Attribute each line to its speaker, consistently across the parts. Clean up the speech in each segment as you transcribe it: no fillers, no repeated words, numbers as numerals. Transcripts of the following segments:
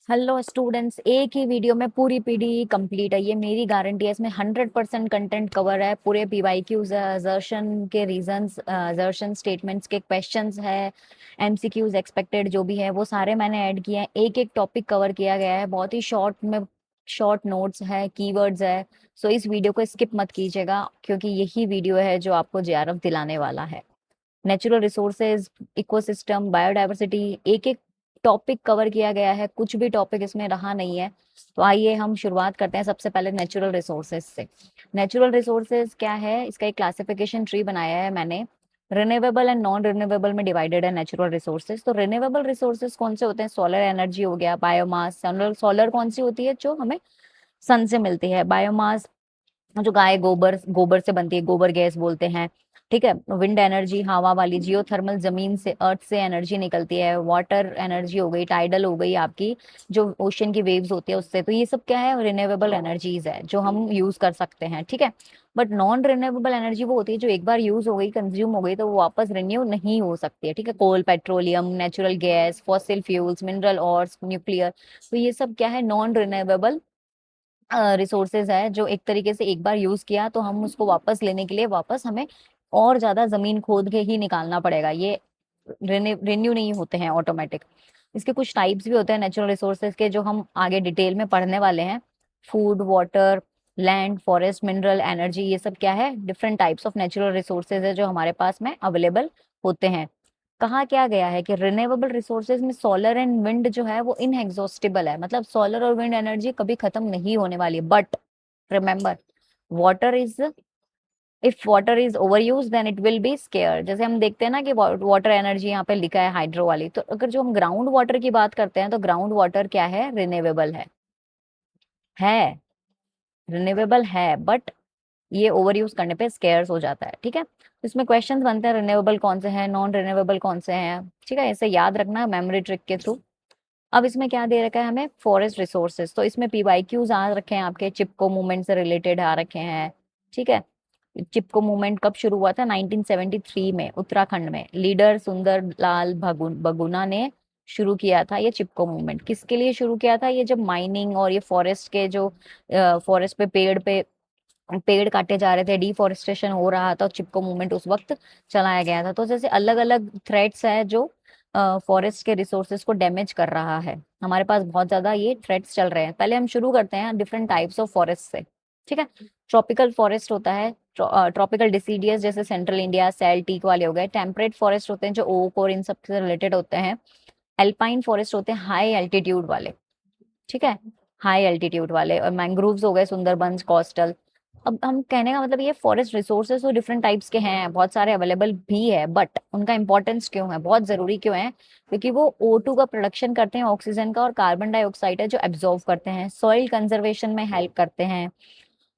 Speaker 1: Hello students, एक ही video में पूरी पीडी कंप्लीट है, ये मेरी गारंटी है। इसमें 100% कंटेंट कवर है। पूरे पीवाईक्यूज है, असर्शन के रीजंस, असर्शन स्टेटमेंट्स के क्वेश्चंस है, एमसीक्यूज एक्सपेक्टेड जो भी है वो सारे मैंने ऐड किए हैं। एक एक टॉपिक कवर किया गया है, बहुत ही शॉर्ट में शॉर्ट नोट्स है, कीवर्ड्स है। सो इस वीडियो को स्किप मत कीजिएगा, क्योंकि यही वीडियो है जो आपको जेआरएफ दिलाने वाला है। नेचुरल रिसोर्सेज, इकोसिस्टम, बायोडायवर्सिटी, एक एक टॉपिक कवर किया गया है, कुछ भी टॉपिक इसमें रहा नहीं है। तो आइए हम शुरुआत करते हैं सबसे पहले नेचुरल रिसोर्सेज से। नेचुरल रिसोर्सेज क्या है, इसका एक क्लासिफिकेशन ट्री बनाया है मैंने। रिन्यूएबल एंड नॉन रिन्यूएबल में डिवाइडेड है नेचुरल रिसोर्सेज। तो रिन्यूएबल रिसोर्सेज कौन से होते हैं? सोलर एनर्जी हो गया, बायोमास। सोलर कौन सी होती है? जो हमें सन से मिलती है। बायोमास जो गाय गोबर गोबर से बनती है, गोबर गैस बोलते हैं। ठीक है। विंड एनर्जी हवा वाली, जियोथर्मल जमीन से, अर्थ से एनर्जी निकलती है। वाटर एनर्जी हो गई, टाइडल हो गई आपकी, जो ओशन की वेव्स होती है उससे। तो ये सब क्या है? रिन्यूएबल एनर्जीज है जो हम यूज कर सकते हैं। ठीक है। बट नॉन रिन्यूएबल एनर्जी वो होती है जो एक बार यूज हो गई, कंज्यूम हो गई, तो वो वापस रिन्यू नहीं हो सकती है। ठीक है। Coal, petroleum, natural gas, fossil fuels, mineral ores, nuclear. तो ये सब क्या है? नॉन रिन्यूएबल रिसोर्सेज है, जो एक तरीके से एक बार यूज किया तो हम उसको वापस लेने के लिए वापस हमें और ज्यादा जमीन खोद के ही निकालना पड़ेगा। ये रिन्यू नहीं होते हैं ऑटोमेटिक। इसके कुछ टाइप्स भी होते हैं नेचुरल रिसोर्सेज के, जो हम आगे डिटेल में पढ़ने वाले हैं। Food, water, land, forest, mineral, energy, ये सब क्या है? Different types of natural resources है जो हमारे पास में अवेलेबल होते हैं। कहा क्या गया है कि रिन्यूएबल रिसोर्सेज में सोलर एंड विंड जो है वो इनएग्जॉस्टिबल है, मतलब सोलर और विंड एनर्जी कभी खत्म नहीं होने वाली। But remember, water is, if water is overuse then it will be scarce. जैसे हम देखते हैं ना कि वाटर एनर्जी यहाँ पे लिखा है हाइड्रो वाली, तो अगर जो हम ग्राउंड वाटर की बात करते हैं तो ग्राउंड वाटर क्या है? रिन्यूएबल है रिन्यूएबल है, बट ये ओवर यूज करने पे स्केयर्स हो जाता है। ठीक है। तो इसमें क्वेश्चंस बनते हैं, रिन्यूएबल कौन से हैं, नॉन रिन्यूएबल कौन से हैं। ठीक है, इसे याद रखना मेमोरी ट्रिक के थ्रू। अब इसमें क्या दे रखा है हमें? Forest resources. तो इसमें पीवाईक्यूज आ रखे हैं आपके, चिपको मूवमेंट से रिलेटेड आ रखे हैं। ठीक है। चिपको मूवमेंट कब शुरू हुआ था? 1973 में उत्तराखंड में लीडर सुंदर लाल बगुना ने शुरू किया था ये चिपको मूवमेंट। किसके लिए शुरू किया था? ये जब माइनिंग और ये फॉरेस्ट के जो फॉरेस्ट पे पेड़ काटे जा रहे थे, डिफोरेस्टेशन हो रहा था, चिपको मूवमेंट उस वक्त चलाया गया था। तो जैसे अलग अलग थ्रेट्स है जो फॉरेस्ट के रिसोर्सेज को डैमेज कर रहा है। हमारे पास बहुत ज्यादा ये थ्रेट्स चल रहे हैं। पहले हम शुरू करते हैं डिफरेंट टाइप्स ऑफ फॉरेस्ट से। ठीक है। ट्रॉपिकल फॉरेस्ट होता है, ट्रॉपिकल डिसीडियस जैसे सेंट्रल इंडिया, सेल, टीक वाले हो गए। टेम्परेट फॉरेस्ट होते हैं जो ओक और इन सब से रिलेटेड होते हैं। एल्पाइन फॉरेस्ट होते हैं हाई एल्टीट्यूड वाले। ठीक है। हाई एल्टीट्यूड वाले। और मैंग्रोव्स हो गए सुंदरबंस, कोस्टल। अब हम कहने का मतलब ये फॉरेस्ट रिसोर्सेज तो डिफरेंट टाइप्स के हैं, बहुत सारे अवेलेबल भी है, बट उनका इंपॉर्टेंस क्यों है, बहुत जरूरी क्यों है? क्योंकि वो O2 का प्रोडक्शन करते हैं, ऑक्सीजन का, और कार्बन डाइऑक्साइड है जो एब्जॉर्व करते हैं। सॉइल कंजर्वेशन में हेल्प करते हैं,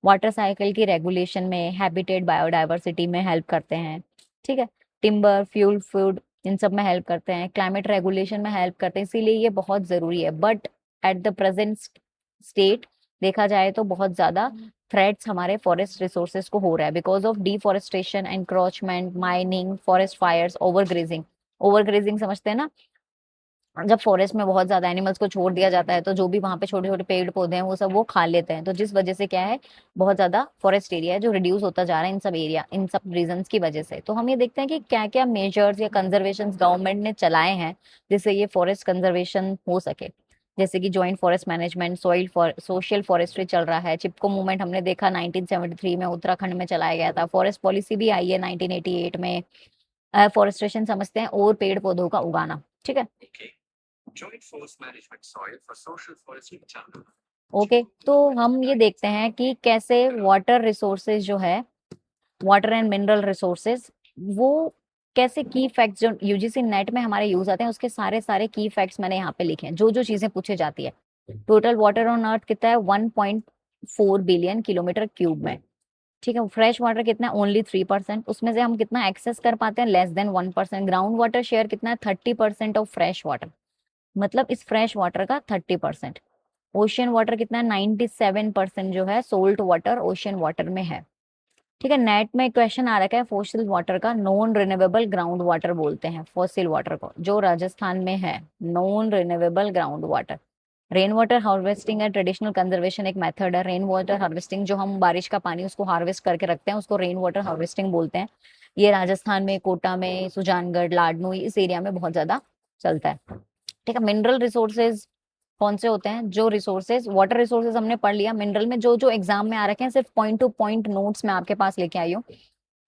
Speaker 1: वाटर साइकिल की रेगुलेशन में, हैबिटेट बायोडाइवर्सिटी में हेल्प करते हैं। ठीक है। टिम्बर, फ्यूल, फूड, इन सब में हेल्प करते हैं, क्लाइमेट रेगुलेशन में हेल्प करते हैं। इसीलिए ये बहुत जरूरी है। But at the present state देखा जाए तो बहुत ज्यादा थ्रेट्स हमारे फॉरेस्ट रिसोर्सेज को हो रहा है, because of deforestation, encroachment, mining, forest fires, overgrazing. Overgrazing समझते हैं ना? जब फॉरेस्ट में बहुत ज्यादा एनिमल्स को छोड़ दिया जाता है तो जो भी वहां पे छोटे छोटे पेड़ पौधे हैं वो सब वो खा लेते हैं। तो जिस वजह से क्या है, बहुत ज्यादा फॉरेस्ट एरिया है जो रिड्यूस होता जा रहा है, इन सब एरिया, इन सब रीजंस की वजह से। तो हम ये देखते हैं कि क्या क्या मेजर्स या कंजर्वेशन गवर्नमेंट ने चलाए हैं जिससे ये फॉरेस्ट कंजर्वेशन हो सके। जैसे कि joint forest management, soil social forestry चल रहा है। चिपको मूवमेंट हमने देखा 1973 में उत्तराखंड में चलाया गया था। फॉरेस्ट पॉलिसी भी आई है 1988 में। फॉरेस्टेशन समझते हैं और पेड़ पौधों का उगाना। ठीक है। ओके। तो हम ये देखते हैं कि कैसे वाटर रिसोर्सेज जो है, वाटर एंड मिनरल रिसोर्सेज, वो कैसे की फैक्ट्स जो यूजीसी नेट में हमारे यूज आते हैं, उसके सारे सारे की फैक्ट्स मैंने यहाँ पे लिखे हैं, जो जो चीजें पूछी जाती है। टोटल वाटर ऑन अर्थ कितना है? 1.4 बिलियन किलोमीटर क्यूब में। ठीक है। फ्रेश वाटर कितना है? ओनली 3%। उसमें से हम कितना एक्सेस कर पाते हैं? Less than 1%। Ground water share कितना है? 30% ऑफ फ्रेश वाटर, मतलब इस फ्रेश वाटर का 30%। ओशियन वाटर कितना है? 97% जो है सोल्ट वाटर ओशियन वाटर में है। ठीक है। नेट में क्वेश्चन आ रखा है फॉसिल वाटर का, नॉन रिन्यूएबल ग्राउंड वाटर बोलते हैं फॉसिल वाटर को, जो राजस्थान में है, non renewable ground water. Rain water harvesting है ट्रेडिशनल कंजर्वेशन, एक मेथड है। रेन वाटर हार्वेस्टिंग, जो हम बारिश का पानी उसको हार्वेस्ट करके रखते हैं, उसको रेन वाटर हार्वेस्टिंग बोलते हैं। ये राजस्थान में, कोटा में, सुजानगढ़, लाडनू, इस एरिया में बहुत ज्यादा चलता है। ठीक है। मिनरल रिसोर्सेज कौन से होते हैं? जो रिसोर्सेज, वाटर रिसोर्सेज हमने पढ़ लिया। मिनरल में जो जो एग्जाम में आ रखे हैं, सिर्फ पॉइंट टू पॉइंट नोट्स में आपके पास लेके आई हूँ।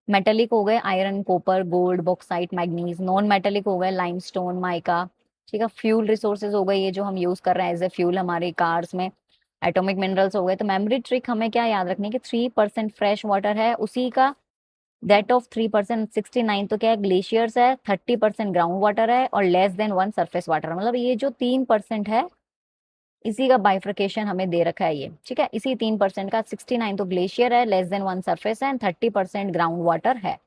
Speaker 1: मेटेलिक हो गए iron, copper, gold, bauxite, manganese. Non metallic हो गए लाइमस्टोन, माइका। ठीक है। फ्यूल रिसोर्सेज हो गए, ये जो हम यूज कर रहे हैं एज ए फ्यूल हमारी कार्स में। एटॉमिक मिनरल्स हो गए। तो मेमोरी ट्रिक हमें क्या याद रखनी है कि 3% फ्रेश वाटर है, उसी का दैट ऑफ 3%, 69 तो क्या है, ग्लेशियर्स है। 30% ग्राउंड वाटर है और लेस देन 1 सरफेस वाटर। मतलब ये जो 3% है, इसी का बाइफ्रिकेशन हमें दे रखा है ये। ठीक है। इसी 3% का 69 तो ग्लेशियर है, लेस देन 1 सरफेस है, एंड 30% ग्राउंड वाटर है।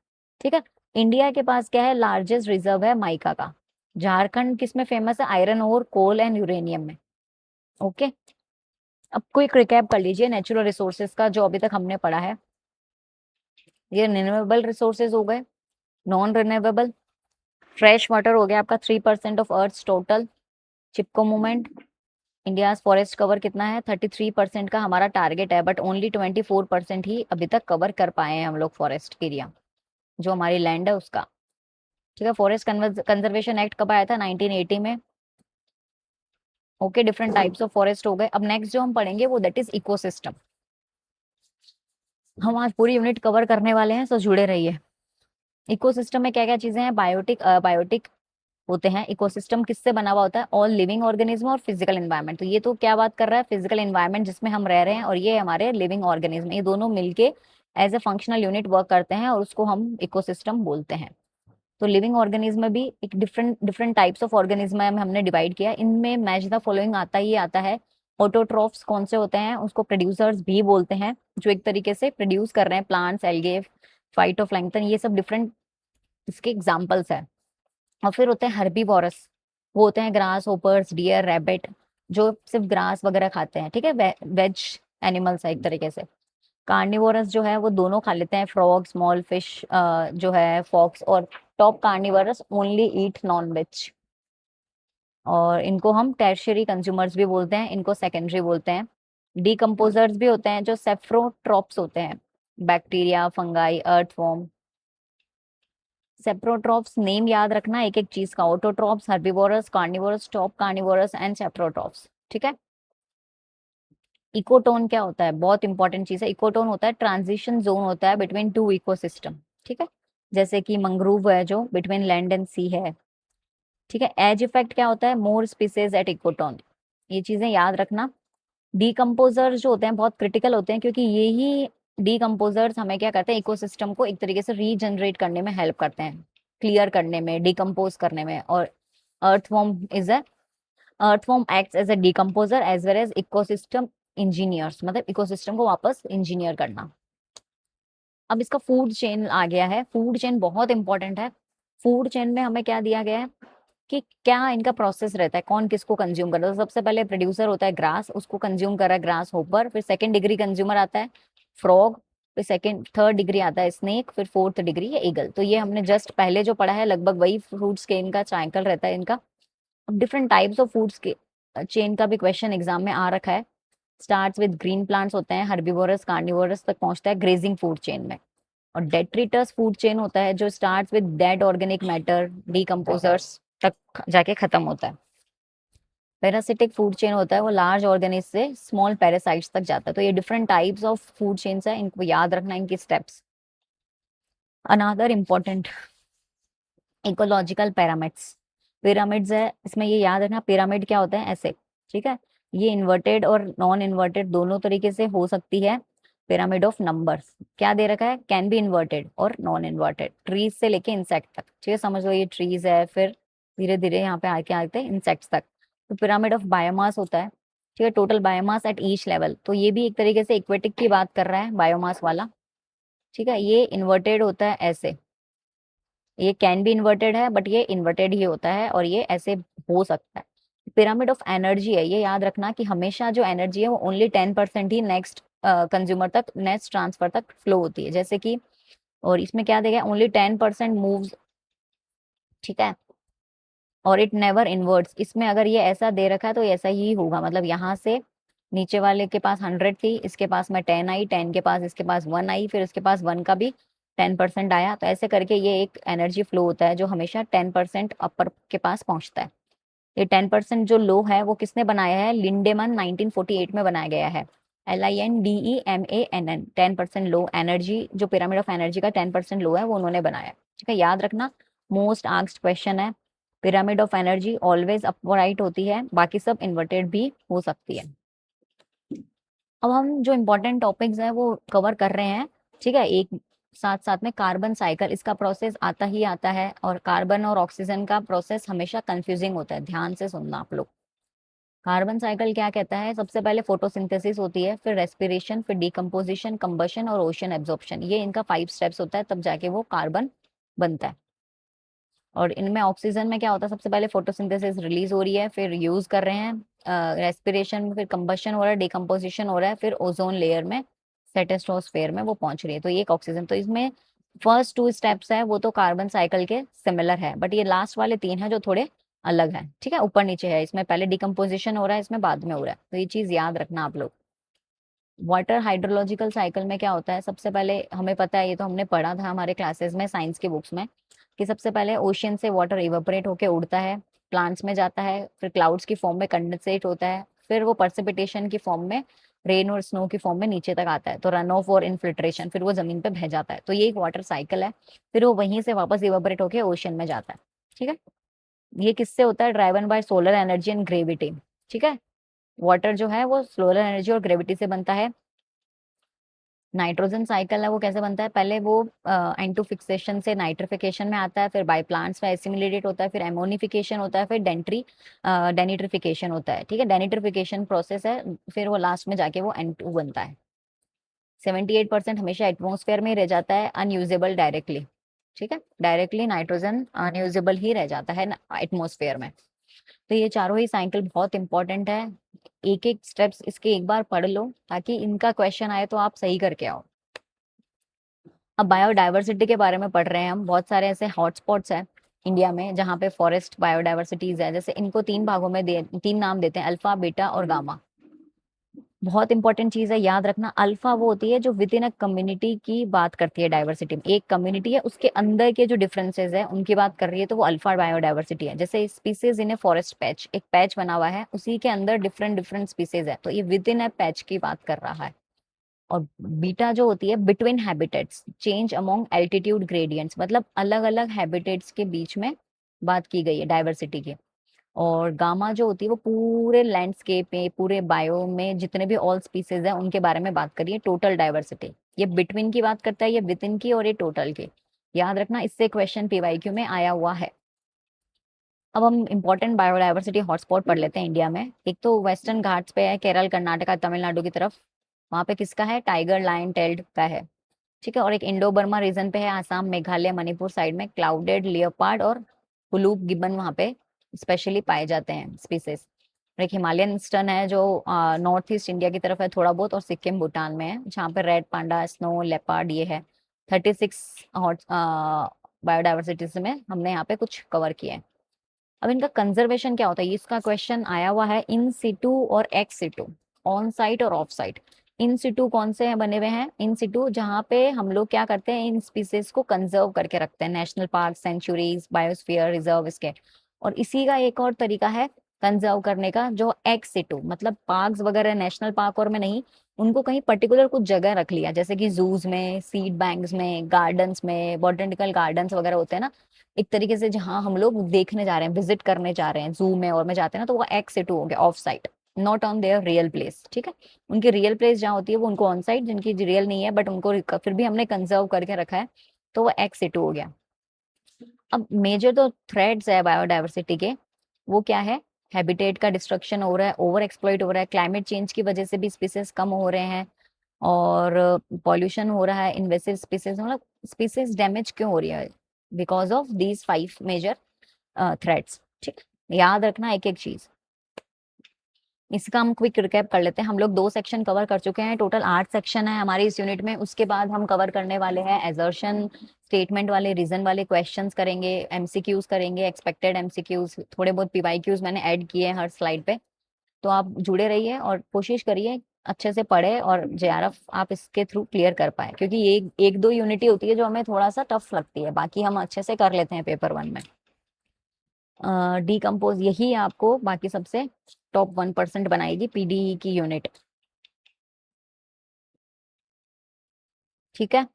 Speaker 1: ठीक है। इंडिया के पास क्या है? लार्जेस्ट रिजर्व है माइका का। झारखंड किस में फेमस है? आयरन और कोल एंड यूरेनियम में। ओके। अब कोई रिकैप कर लीजिए नेचुरल रिसोर्सेज का जो अभी तक हमने पढ़ा है। ये रिन्यूएबल रिसोर्सेज हो गए, नॉन रिन्यूएबल। फ्रेश वाटर हो गया आपका 3% of earth total. Chipko movement, India forest cover कितना है? 33% का हमारा टारगेट है, बट ओनली 24% ही अभी तक कवर कर पाए हैं हम लोग फॉरेस्ट एरिया, जो हमारी लैंड है उसका। ठीक है। फॉरेस्ट कंजर्वेशन एक्ट कब आया था? 1980 में। Okay. Different types of forest हो गए। अब नेक्स्ट जो हम पढ़ेंगे वो दैट इज इकोसिस्टम। हम आज पूरी यूनिट कवर करने वाले हैं, सो जुड़े रहिए। इकोसिस्टम में क्या क्या चीजें हैं? बायोटिक, बायोटिक होते हैं। इकोसिस्टम किससे बना हुआ होता है? ऑल लिविंग ऑर्गेनिज्म और फिजिकल एनवायरनमेंट। तो ये तो क्या बात कर रहा है? फिजिकल एनवायरनमेंट जिसमें हम रह रहे हैं, और ये हमारे लिविंग ऑर्गेनिज्म, ये दोनों मिलके as a functional unit work करते हैं, और उसको हम इकोसिस्टम बोलते हैं। तो लिविंग ऑर्गेनिज्म में भी एक different different types of organism में हमने डिवाइड किया। इनमें मैच द फॉलोइंग आता ही आता है। ऑटोट्रॉफ्स कौन से होते हैं? उसको प्रोड्यूसर्स भी बोलते हैं, जो एक तरीके से प्रोड्यूस कर रहे हैं प्लांट्स, एल्गे, फाइटोप्लैंक्टन, ये सब डिफरेंट इसके एग्जाम्पल्स है। और फिर होते हैं हर्बीवोरस, वो होते हैं ग्रास होपर्स, डियर, रैबिट, जो सिर्फ ग्रास वगैरह खाते हैं। ठीक है। वेज एनिमल्स है एक तरीके से। कार्निवोरस जो है वो दोनों खा लेते हैं, फ्रॉग, स्मॉल फिश जो है, फॉक्स। और top carnivores only eat non veg. और इनको हम टर्शियरी कंज्यूमर्स भी बोलते हैं, इनको सेकेंडरी बोलते हैं। डीकम्पोजर्स भी होते हैं, जो सेफ्रोट्रॉप्स होते हैं, bacteria, fungi, earthworm. Saprotrophs name याद रखना एक एक चीज का। Autotrophs, herbivores, carnivorous, top carnivorous and saprotrophs. ठीक है। इकोटोन क्या होता है? बहुत इंपॉर्टेंट चीज है। इकोटोन होता है ट्रांजिशन जोन होता है बिटवीन टू इकोसिस्टम। ठीक है। जैसे कि मंग्रूव है जो बिटवीन लैंड एंड सी है। ठीक है। एज इफेक्ट क्या होता है? More species at ecotone. ये चीजें याद रखना। डीकम्पोजर्स जो होते हैं बहुत क्रिटिकल होते हैं, क्योंकि यही डीकम्पोजर्स हमें क्या करते हैं? इकोसिस्टम को एक तरीके से रीजनरेट करने में हेल्प करते हैं, क्लियर करने में, डिकम्पोज करने में। और earthworm is a earthworm acts as a decomposer as well as ecosystem engineers, मतलब इकोसिस्टम को वापस इंजीनियर करना। अब इसका फूड चेन आ गया है। फूड चेन बहुत इंपॉर्टेंट है। फूड चेन में हमें क्या दिया गया है कि क्या इनका प्रोसेस रहता है, कौन किसको कंज्यूम करता है। तो सबसे पहले प्रोड्यूसर होता है ग्रास, उसको कंज्यूम कर रहा है ग्रास होपर। फिर सेकंड डिग्री कंज्यूमर आता है फ्रॉग। फिर सेकंड थर्ड डिग्री आता है स्नेक। फिर फोर्थ डिग्री है ईगल। तो ये हमने जस्ट पहले जो पढ़ा है लगभग वही फ्रूट्स के इनका साइकिल रहता है इनका। अब डिफरेंट टाइप्स ऑफ फूड्स के चेन का भी क्वेश्चन एग्जाम में आ रखा है। स्टार्ट्स विद ग्रीन प्लांट्स होते हैं, हर्बिवोरस, कार्निवोरस तक पहुंचता है ग्रेजिंग फूड चेन में। और डेट्रिटस फूड चेन होता है जो starts with dead organic matter, decomposers तक जाके खत्म होता है। पैरासिटिक फूड चेन होता है वो लार्ज ऑर्गेनिज से स्मॉल पैरासाइट्स तक जाता है। तो ये different types of food chains है, इनको याद रखना, इनके steps. Another important, ecological pyramids. Pyramids है, इसमें ये याद रखना पिरामिड क्या होता है? ऐसे। ठीक है। ये इन्वर्टेड और नॉन इन्वर्टेड दोनों तरीके से हो सकती है। पिरामिड ऑफ नंबर्स क्या दे रखा है? कैन बी इन्वर्टेड और नॉन इन्वर्टेड, ट्रीज से लेके इंसेक्ट तक। ठीक है। समझ लो ये ट्रीज है, फिर धीरे धीरे यहाँ पे आके आते हैं इंसेक्ट्स तक। तो पिरामिड ऑफ बायोमास होता है। ठीक है। Total biomass at each level, तो ये भी एक तरीके से इक्वेटिक की बात कर रहा है बायोमास वाला। ठीक है। ये इन्वर्टेड होता है ऐसे, ये कैन भी इन्वर्टेड है, बट ये इन्वर्टेड ही होता है, और ये ऐसे हो सकता है। पिरामिड ऑफ एनर्जी है, ये याद रखना कि हमेशा जो एनर्जी है वो ओनली 10% ही नेक्स्ट कंज्यूमर तक, नेक्स्ट ट्रांसफर तक फ्लो होती है। जैसे कि, और इसमें क्या देगा? Only 10% moves. ठीक है। और इट नेवर इन्वर्ट्स। इसमें अगर ये ऐसा दे रखा है तो ऐसा ही होगा, मतलब यहाँ से नीचे वाले के पास 100 थी, इसके पास में 10 आई, 10 के पास इसके पास 1 आई, फिर इसके पास 1 का भी 10% आया। तो ऐसे करके ये एक एनर्जी फ्लो होता है जो हमेशा 10% अपर के पास पहुंचता है। ये 10% जो लो है वो किसने बनाया है? लिंडेमन 1948 में बनाया गया है। LINDEMANN। 10% लो एनर्जी, जो पिरामिड ऑफ एनर्जी का 10% लो है वो उन्होंने बनाया है। ठीक है, याद रखना, मोस्ट आस्क्ड क्वेश्चन है। Pyramid of energy always upright होती है, बाकी सब इन्वर्टेड भी हो सकती है। अब हम जो इम्पोर्टेंट टॉपिक्स हैं वो कवर कर रहे हैं। ठीक है, एक साथ साथ में कार्बन साइकिल, इसका प्रोसेस आता ही आता है, और कार्बन और ऑक्सीजन का प्रोसेस हमेशा कंफ्यूजिंग होता है, ध्यान से सुनना आप लोग। कार्बन साइकिल क्या कहता है? सबसे पहले फोटोसिंथेसिस होती है, फिर रेस्पिरेशन, फिर डिकम्पोजिशन, कंबशन और ओशन एब्जॉर्प्शन। ये इनका 5 स्टेप्स होता है, तब जाके वो कार्बन बनता है। और इनमें ऑक्सीजन में क्या होता है? सबसे पहले फोटोसिंथेसिस रिलीज हो रही है, फिर यूज कर रहे हैं रेस्पिरेशन में, फिर कंबशन हो रहा है, डिकम्पोजिशन हो रहा है, फिर ओजोन लेयर में, स्ट्रेटोस्फेयर में वो पहुंच रही है। तो ये एक ऑक्सीजन, तो इसमें फर्स्ट 2 स्टेप्स है वो तो कार्बन साइकिल के सिमिलर है, बट ये लास्ट वाले 3 है जो थोड़े अलग है। ठीक है, ऊपर नीचे है, इसमें पहले डिकम्पोजिशन हो रहा है, इसमें बाद में हो रहा है। तो ये चीज याद रखना आप लोग। वाटर हाइड्रोलॉजिकल साइकिल में क्या होता है? सबसे पहले हमें पता है, ये तो हमने पढ़ा था हमारे क्लासेस में, साइंस की बुक्स में, कि सबसे पहले ओशियन से वाटर इवेपोरेट होके उड़ता है, प्लांट्स में जाता है, फिर क्लाउड्स की फॉर्म में कंडेंसेट होता है, फिर वो पर्सिपिटेशन की फॉर्म में, रेन और स्नो की फॉर्म में नीचे तक आता है, तो रन ऑफ और इनफिल्ट्रेशन, फिर वो जमीन पे बह जाता है। तो ये एक वाटर साइकिल है। फिर वो वहीं से वापस इवेपोरेट होके ओशियन में जाता है। ठीक है, ये किससे होता है? Driven by solar energy and gravity. ठीक है, वाटर जो है वो सोलर एनर्जी और ग्रेविटी से बनता है। नाइट्रोजन साइकिल है, वो कैसे बनता है? पहले वो एंटू फिक्सेशन से नाइट्रिफिकेशन में आता है, फिर बाय प्लांट्स में एसिमिलेटेड होता है, फिर एमोनिफिकेशन होता है, फिर डेनिट्रिफिकेशन होता है। ठीक है, डेनिट्रिफिकेशन प्रोसेस है, फिर वो लास्ट में जाके वो N2 बनता है। 78% हमेशा एटमोसफेयर में ही रह जाता है, अनयूजेबल डायरेक्टली। ठीक है, डायरेक्टली नाइट्रोजन अनयूजेबल ही रह जाता है एटमोसफेयर में। तो ये चारों ही साइकिल बहुत इंपॉर्टेंट है। एक एक स्टेप्स इसके एक बार पढ़ लो ताकि इनका क्वेश्चन आए तो आप सही करके आओ। अब बायोडायवर्सिटी के बारे में पढ़ रहे हैं हम। बहुत सारे ऐसे हॉटस्पॉट्स हैं इंडिया में जहाँ पे फॉरेस्ट बायोडायवर्सिटीज है। जैसे इनको 3 भागों में 3 नाम देते हैं, अल्फा, बीटा और गामा। बहुत इंपॉर्टेंट चीज है, याद रखना। अल्फा वो होती है जो विद इन अ कम्युनिटी की बात करती है डाइवर्सिटी में। एक कम्युनिटी है, उसके अंदर के जो डिफरेंसेस है उनकी बात कर रही है, तो वो अल्फा बायोडाइवर्सिटी है। जैसे species in a forest patch, एक पैच बना हुआ है, उसी के अंदर डिफरेंट डिफरेंट स्पीसीज है, तो ये विद इन अ पैच की बात कर रहा है। और बीटा जो होती है between habitats, change among altitude gradients, मतलब अलग अलग हैबिटेट्स के बीच में बात की गई है डाइवर्सिटी की। और गामा जो होती है वो पूरे लैंडस्केप में, पूरे बायो में जितने भी ऑल स्पीसीज है उनके बारे में बात करिए, टोटल डाइवर्सिटी। ये बिटवीन की बात करता है, ये विद इन की, और ये टोटल की। याद रखना, इससे क्वेश्चन PYQ में आया हुआ है। अब हम इंपॉर्टेंट बायोडाइवर्सिटी हॉटस्पॉट पढ़ लेते हैं इंडिया में। एक तो वेस्टर्न घाट्स पे है, केरल, कर्नाटका, तमिलनाडु की तरफ। वहां पे किसका है? टाइगर लायन टेल्ड का है। ठीक है, और एक इंडो बर्मा रीजन पे है, आसाम, मेघालय, मणिपुर साइड में, क्लाउडेड लियोपार्ड और हुलूप गिब्बन वहां पे स्पेशली पाए जाते हैं स्पीसीज। एक हिमालयन स्टर्न है जो नॉर्थ ईस्ट इंडिया की तरफ है थोड़ा बहुत, और सिक्किम, भूटान में है, जहाँ पे रेड पांडा, स्नो लेपर्ड ये है। 36 हॉट बायोडाइवर्सिटीज में हमने यहाँ पे कुछ कवर किया है। अब इनका कंजर्वेशन क्या होता है? इसका क्वेश्चन आया हुआ है, इन सिटू और एक्स सिटू, ऑन साइट और ऑफ साइट। इन सिटू कौन से बने हुए हैं? इन सिटू जहाँ पे हम लोग क्या करते हैं, इन स्पीसीज को कंजर्व करके रखते हैं, national park, sanctuaries, biosphere reserve इसके। और इसी का एक और तरीका है कंजर्व करने का, जो एक्स सिटू, मतलब पार्क्स वगैरह नेशनल पार्क और में नहीं, उनको कहीं पर्टिकुलर कुछ जगह रख लिया, जैसे कि जूज में, सीड बैंक्स में, गार्डन्स में, बॉटनिकल गार्डन्स वगैरह होते हैं ना, एक तरीके से जहाँ हम लोग देखने जा रहे हैं, विजिट करने जा रहे हैं, जू में और में जाते हैं ना, तो वो एक्स सिटू हो गया, of site, not on their real place. ठीक है, उनकी रियल प्लेस जहाँ होती है वो उनको ऑन साइट, जिनकी रियल नहीं है बट उनको फिर भी हमने कंजर्व करके रखा है, तो वो एक्स सिटू हो गया। अब मेजर जो थ्रेड्स है बायोडाइवर्सिटी के, वो क्या है? हैबिटेट का डिस्ट्रक्शन हो रहा है, ओवर एक्सप्लॉइट हो रहा है, क्लाइमेट चेंज की वजह से भी स्पीसीज कम हो रहे हैं, और पॉल्यूशन हो रहा है, इन्वेसिव स्पीसीज, मतलब स्पीसीज डैमेज क्यों हो रही है? Because of these 5 major threats. ठीक, याद रखना एक एक चीज। इसका हम क्विक रिकैप कर लेते हैं। हम लोग 2 सेक्शन कवर कर चुके हैं, टोटल 8 सेक्शन है हमारे इस यूनिट में। उसके बाद हम कवर करने वाले हैं एजर्शन स्टेटमेंट वाले, रीजन वाले क्वेश्चंस करेंगे, एमसीक्यूज करेंगे, एक्सपेक्टेड एमसीक्यूज, थोड़े बहुत पीवाईक्यूज मैंने ऐड किए हैं हर स्लाइड पे। तो आप जुड़े रहिए और कोशिश करिए अच्छे से पढ़े और जेआरएफ आप इसके थ्रू क्लियर कर पाए, क्योंकि ये एक दो यूनिट ही होती है जो हमें थोड़ा सा टफ लगती है, बाकी हम अच्छे से कर लेते हैं पेपर 1 में। डीकम्पोज यही आपको बाकी सबसे टॉप 1% बनाएगी पीडीई की यूनिट। ठीक है,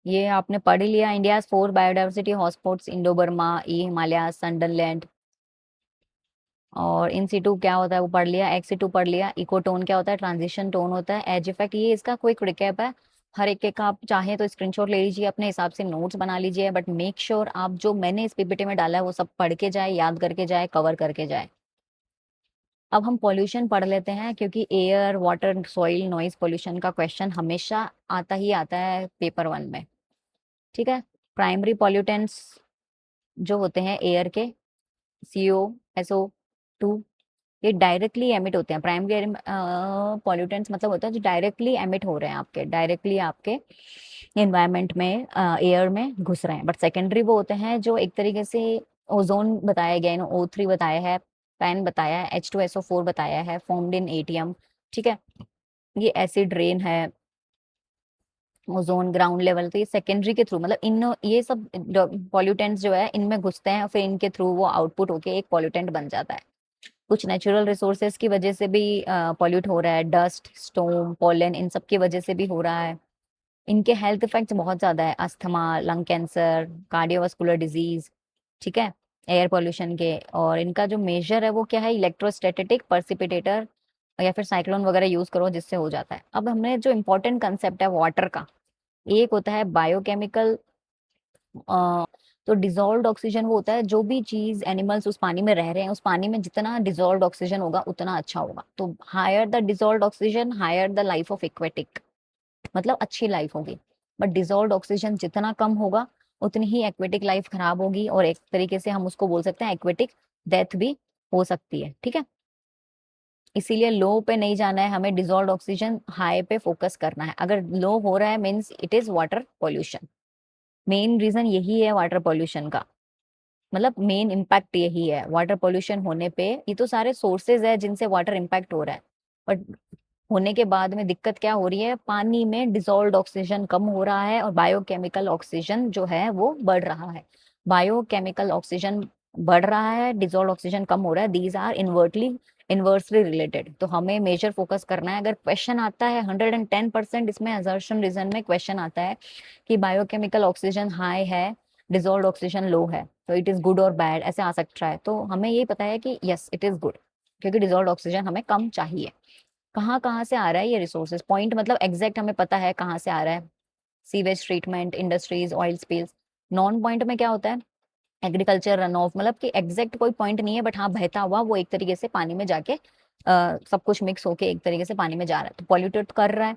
Speaker 1: ये आपने पढ़ ही लिया। India 4 biodiversity hotspots, Indo Burma, E Himalaya, Sundaland. और इन सीटू क्या होता है वो पढ़ लिया। एक्स सीटू पढ़ लिया। इकोटोन क्या होता है, ट्रांजिशन टोन होता है। एज इफेक्ट, ये इसका क्विक रिकैप है। हर एक का आप चाहें तो स्क्रीनशॉट ले लीजिए, अपने हिसाब से नोट्स बना लीजिए, बट मेक श्योर आप जो मैंने इस पीपीटी में डाला है वो सब पढ़ के जाए, याद करके जाए, कवर करके जाए। अब हम पॉल्यूशन पढ़ लेते हैं, क्योंकि air, water, soil, noise pollution का क्वेश्चन हमेशा आता ही आता है पेपर 1 में। ठीक है, प्राइमरी पॉल्यूटेंट्स जो होते हैं एयर के, सीओ, SO2, ये डायरेक्टली एमिट होते हैं। प्राइमरी पॉल्यूटेंट्स मतलब होता है जो डायरेक्टली एमिट हो रहे हैं, आपके डायरेक्टली आपके एनवायरनमेंट में, एयर में घुस रहे हैं। बट सेकेंडरी वो होते हैं जो एक तरीके से ओजोन बताया गया है, O3 बताया है, पैन बताया है, H2SO4 बताया है, फॉर्म्ड इन एटीएम। ठीक है, ये एसिड रेन है, ओजोन ग्राउंड लेवल। तो ये सेकेंडरी के थ्रू, मतलब इन ये सब पॉल्यूटेंट्स जो है इनमें घुसते हैं, फिर इनके थ्रू वो आउटपुट होके एक पॉल्यूटेंट बन जाता है। कुछ नेचुरल रिसोर्सेज की वजह से भी पॉल्यूट हो रहा है, डस्ट, स्टोम, पोलन, इन सब की वजह से भी हो रहा है। इनके हेल्थ इफेक्ट्स बहुत ज्यादा है, asthma, lung cancer, cardiovascular disease. ठीक है, एयर पोल्यूशन के। और इनका जो मेजर है वो क्या है, इलेक्ट्रोस्टैटिक परसिपिटेटर या फिर साइक्लोन वगैरह यूज करो जिससे हो जाता है। अब हमने जो इम्पोर्टेंट कंसेप्ट है वाटर का, एक होता है बायोकेमिकल। तो डिजोल्व्ड ऑक्सीजन वो होता है, जो भी चीज एनिमल्स उस पानी में रह रहे हैं, उस पानी में जितना डिजोल्व्ड ऑक्सीजन होगा उतना अच्छा होगा। तो higher the dissolved oxygen, higher the life of aquatic, मतलब अच्छी लाइफ होगी। बट डिजोल्व्ड ऑक्सीजन जितना कम होगा उतनी ही एक्वेटिक लाइफ खराब होगी, और एक तरीके से हम उसको बोल सकते हैं एक्वेटिक डेथ भी हो सकती है। ठीक है, इसीलिए लो पे नहीं जाना है हमें, डिजोल्व्ड ऑक्सीजन हाई पे फोकस करना है। अगर लो हो रहा है means it is water pollution. Main reason यही है वाटर पॉल्यूशन का, मतलब मेन इम्पैक्ट यही है वाटर पोल्यूशन होने पे। ये तो सारे सोर्सेज है जिनसे वाटर इम्पैक्ट हो रहा है, बट होने के बाद में दिक्कत क्या हो रही है, पानी में डिसॉल्व्ड ऑक्सीजन कम हो रहा है और बायोकेमिकल ऑक्सीजन जो है वो बढ़ रहा है। बायोकेमिकल ऑक्सीजन बढ़ रहा है, डिसॉल्व्ड ऑक्सीजन कम हो रहा है। These are inversely related. तो हमें मेजर फोकस करना है। अगर क्वेश्चन आता है 110% इसमें असर्शन रीजन में क्वेश्चन आता है कि बायोकेमिकल ऑक्सीजन हाई है, डिसॉल्व्ड ऑक्सीजन लो है, तो इट इज गुड और बैड, ऐसे आ सकता है। तो हमें ये पता है कि यस इट इज गुड, क्योंकि डिसॉल्व्ड ऑक्सीजन हमें कम चाहिए। कहाँ कहाँ से आ रहा है ये रिसोर्सेज, पॉइंट मतलब एग्जैक्ट हमें पता है कहाँ से आ रहा है। Sewage treatment, industries, oil spills. Non point में क्या होता है, एग्रीकल्चर रन ऑफ, मतलब कि एग्जैक्ट कोई पॉइंट नहीं है, बट हाँ बहता हुआ वो एक तरीके से पानी में जाके सब कुछ मिक्स होके एक तरीके से पानी में जा रहा है, तो पॉल्यूटेड कर रहा है।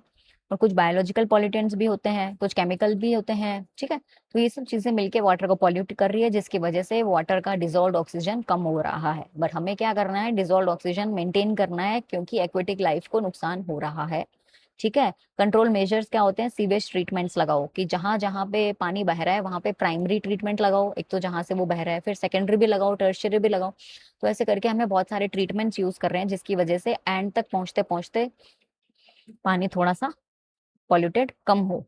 Speaker 1: और कुछ बायोलॉजिकल पॉल्यूटेंट्स भी होते हैं, कुछ केमिकल भी होते हैं। ठीक है, तो ये सब चीजें मिलके वाटर को पॉल्यूट कर रही है, जिसकी वजह से वाटर का डिसॉल्व्ड ऑक्सीजन कम हो रहा है। बट हमें क्या करना है, डिसॉल्व्ड ऑक्सीजन मेंटेन करना है, क्योंकि एक्वेटिक लाइफ को नुकसान हो रहा है। ठीक है, कंट्रोल मेजर्स क्या होते हैं, सीवेज ट्रीटमेंट्स लगाओ, कि जहां जहां पे पानी बह रहा है वहां पे प्राइमरी ट्रीटमेंट लगाओ, एक तो जहां से वो बह रहा है, फिर सेकेंडरी भी लगाओ, टर्शियरी भी लगाओ। तो ऐसे करके हमें बहुत सारे ट्रीटमेंट्स यूज कर रहे हैं, जिसकी वजह से एंड तक पहुंचते पहुंचते पानी थोड़ा सा पॉल्यूटेड कम हो।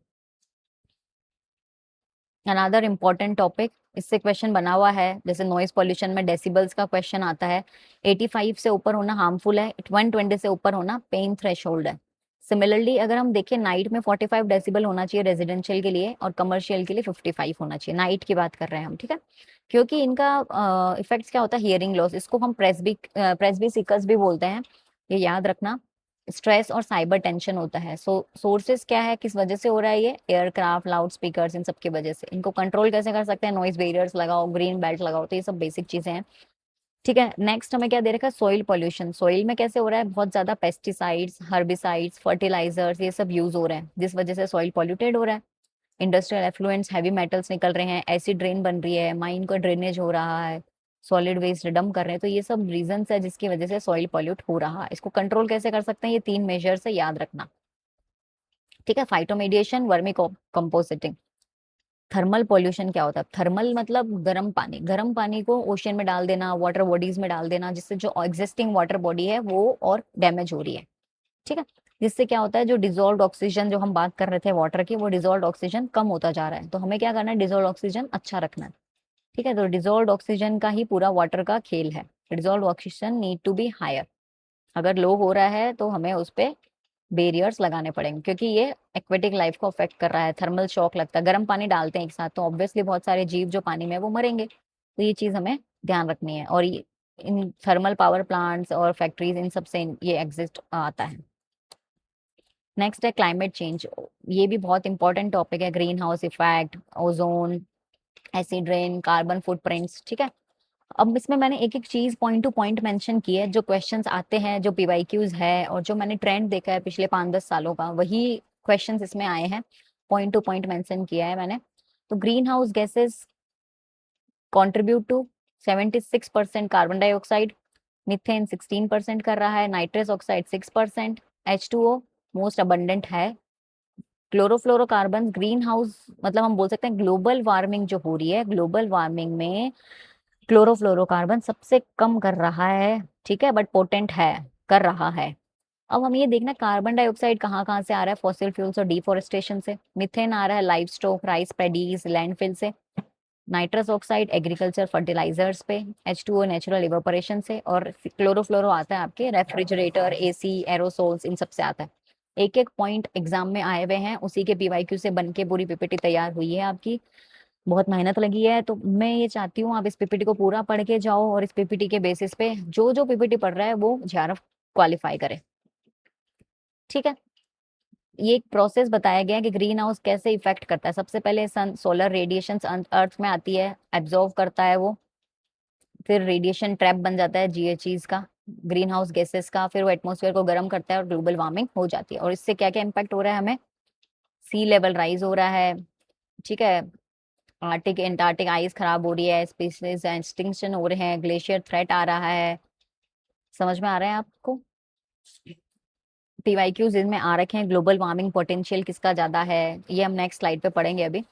Speaker 1: अनदर इम्पॉर्टेंट टॉपिक, इससे क्वेश्चन बना हुआ है, जैसे नॉइज पॉल्यूशन में डेसिबल्स का क्वेश्चन आता है। 85 से ऊपर होना हार्मफुल है, 120 से ऊपर होना पेन थ्रेशोल्ड है। सिमिलरली अगर हम देखें, नाइट में 45 डेसिबल होना चाहिए रेजिडेंशियल के लिए, और कमर्शियल के लिए 55 होना चाहिए। नाइट की बात कर रहे हैं हम, ठीक है, क्योंकि इनका इफेक्ट्स क्या होता है, हियरिंग लॉस, इसको हम प्रेस्बिसिकस भी बोलते हैं, ये याद रखना। स्ट्रेस और साइबर टेंशन होता है। सोर्सेस क्या है, किस वजह से हो रहा है ये, एयरक्राफ्ट, लाउड स्पीकर्स, इन सब की वजह से। इनको कंट्रोल कैसे कर सकते हैं, नॉइज बैरियर्स लगाओ, ग्रीन बेल्ट लगाओ, तो ये सब बेसिक चीजें हैं। ठीक है, नेक्स्ट हमें क्या दे रखा है, सॉइल पॉल्यूशन। सॉइल में कैसे हो रहा है, बहुत ज्यादा पेस्टिसाइड्स, हर्बिसाइड्स, फर्टिलाइजर्स, ये सब यूज हो रहे हैं, जिस वजह से सॉइल पॉल्यूटेड हो रहा है। इंडस्ट्रियल एफ्लुएंट्स, हैवी मेटल्स निकल रहे हैं, एसिड ड्रेन बन रही है, माइन का ड्रेनेज हो रहा है। सॉलिड वेस्ट डंप कर रहे हैं, तो ये सब रीजंस है जिसकी वजह से सॉइल पॉल्यूट हो रहा है। इसको कंट्रोल कैसे कर सकते हैं, ये 3 मेजर से याद रखना, ठीक है। फाइटोमेडिएशन, वर्मी कंपोस्टिंग। थर्मल पॉल्यूशन क्या होता है, थर्मल मतलब गर्म पानी, गर्म पानी को ओशन में डाल देना, वाटर बॉडीज में डाल देना, जिससे जो एग्जिस्टिंग वाटर बॉडी है वो और डैमेज हो रही है, ठीक है। जिससे क्या होता है, जो डिजोल्व ऑक्सीजन जो हम बात कर रहे थे वाटर की, वो डिजोल्व ऑक्सीजन कम होता जा रहा है। तो हमें क्या करना है, डिजोल्व ऑक्सीजन अच्छा रखना है, ठीक है। तो डिजोल्व ऑक्सीजन का ही पूरा वाटर का खेल है। Dissolve oxygen need to be higher. अगर लो हो रहा है तो हमें उस पे बैरियर्स लगाने पड़ेंगे, क्योंकि ये एक्वेटिक लाइफ को अफेक्ट कर रहा है। थर्मल शॉक लगता है, गर्म पानी डालते हैं एक साथ, तो ऑब्वियसली बहुत सारे जीव जो पानी में है वो मरेंगे। तो ये चीज हमें ध्यान रखनी है। और ये इन थर्मल पावर प्लांट्स और फैक्ट्रीज इन सब से ये एग्जिस्ट आता है। नेक्स्ट है क्लाइमेट चेंज। ये भी बहुत इंपॉर्टेंट टॉपिक है। Green house effect, ozone, acid rain, carbon footprints, ठीक है। अब इसमें मैंने एक एक चीज पॉइंट टू पॉइंट मेंशन की है। जो क्वेश्चंस आते हैं, जो पीवाईक्यूज है, और जो मैंने ट्रेंड देखा है पिछले 5-10 सालों का, वही क्वेश्चंस इसमें आए हैं। पॉइंट टू पॉइंट मेंशन किया है मैंने। तो greenhouse gases contribute to 76% carbon dioxide, methane 16% कर रहा है, nitrous oxide 6%, H2O most abundant है। क्लोरोफ्लोरोकार्बन ग्रीन हाउस मतलब हम बोल सकते हैं ग्लोबल वार्मिंग जो हो रही है, ग्लोबल वार्मिंग में क्लोरोफ्लोरोकार्बन सबसे कम कर रहा है, ठीक है, बट पोटेंट है, कर रहा है। अब हम ये देखना कार्बन डाइऑक्साइड कहाँ कहाँ से आ रहा है, फॉसिल फ्यूल्स और डिफोरेस्टेशन से। मिथेन आ रहा है live stock, rice paddies, landfill से। नाइट्रस ऑक्साइड एग्रीकल्चर फर्टिलाइजर्स पे। H2O नेचुरल इवेपोरेशन से। और क्लोरोफ्लोरो आता है आपके रेफ्रिजरेटर, एसी, एरोसोल्स, इन सब से आता है। एक एक पॉइंट एग्जाम में आए हुए हैं, उसी के पीवाईक्यू से बन के पूरी पीपीटी तैयार हुई है आपकी। बहुत मेहनत लगी है, तो मैं ये चाहती हूँ आप इस पीपीटी को पूरा पढ़ के जाओ, और इस पीपीटी के बेसिस पे जो जो पीपीटी पढ़ रहा है वो JRF क्वालिफाई करे, ठीक है। ये एक प्रोसेस बताया गया है कि ग्रीन हाउस कैसे इफेक्ट करता है। सबसे पहले सन सोलर रेडिएशन अर्थ में आती है, एब्जॉर्व करता है वो, फिर रेडिएशन ट्रैप बन जाता है GHGs का, ग्रीन हाउस गैसेस का, फिर वो एटमॉस्फेयर को गर्म करता है और ग्लोबल वार्मिंग हो जाती है। और इससे क्या क्या इम्पैक्ट हो रहा है हमें, सी लेवल राइज हो रहा है, ठीक है। आर्टिक एंटार्क्टिक आइस खराब हो रही है, स्पीसीज एक्सटिंक्शन हो रहे हैं, ग्लेशियर थ्रेट आ रहा है। समझ में आ रहा है आपको। पीवाईक्यूज इनमें आ रखे हैं, ग्लोबल वार्मिंग पोटेंशियल किसका ज्यादा है, ये हम नेक्स्ट स्लाइड पे पढ़ेंगे अभी,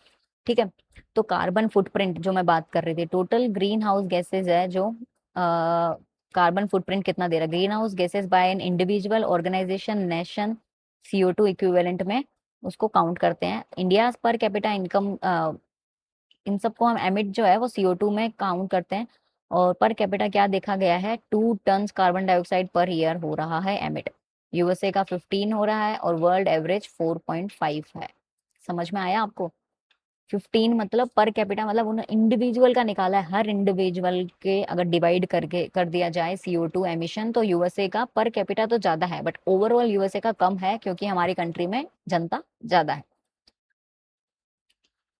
Speaker 1: ठीक है। तो कार्बन फुटप्रिंट जो मैं बात कर रही थी, टोटल ग्रीन हाउस गैसेज है जो कार्बन फुटप्रिंट कितना दे रहा है, greenhouse gases by an individual, organisation, nation, CO2 equivalent में उसको काउंट करते हैं। इंडिया पर कैपिटा इनकम, इन सबको हम एमिट जो है वो CO2 में काउंट करते हैं। और पर कैपिटा क्या देखा गया है, 2 tonne carbon dioxide per year हो रहा है एमिट। USA का 15 हो रहा है और वर्ल्ड एवरेज 4.5 है। समझ में आया आपको। 15 मतलब पर कैपिटा, मतलब उन्होंने इंडिविजुअल का निकाला है। हर इंडिविजुअल के अगर डिवाइड करके कर दिया जाए CO2 एमिशन, तो USA का पर कैपिटा तो ज्यादा है, बट ओवरऑल USA का कम है, क्योंकि हमारी कंट्री में जनता ज्यादा है।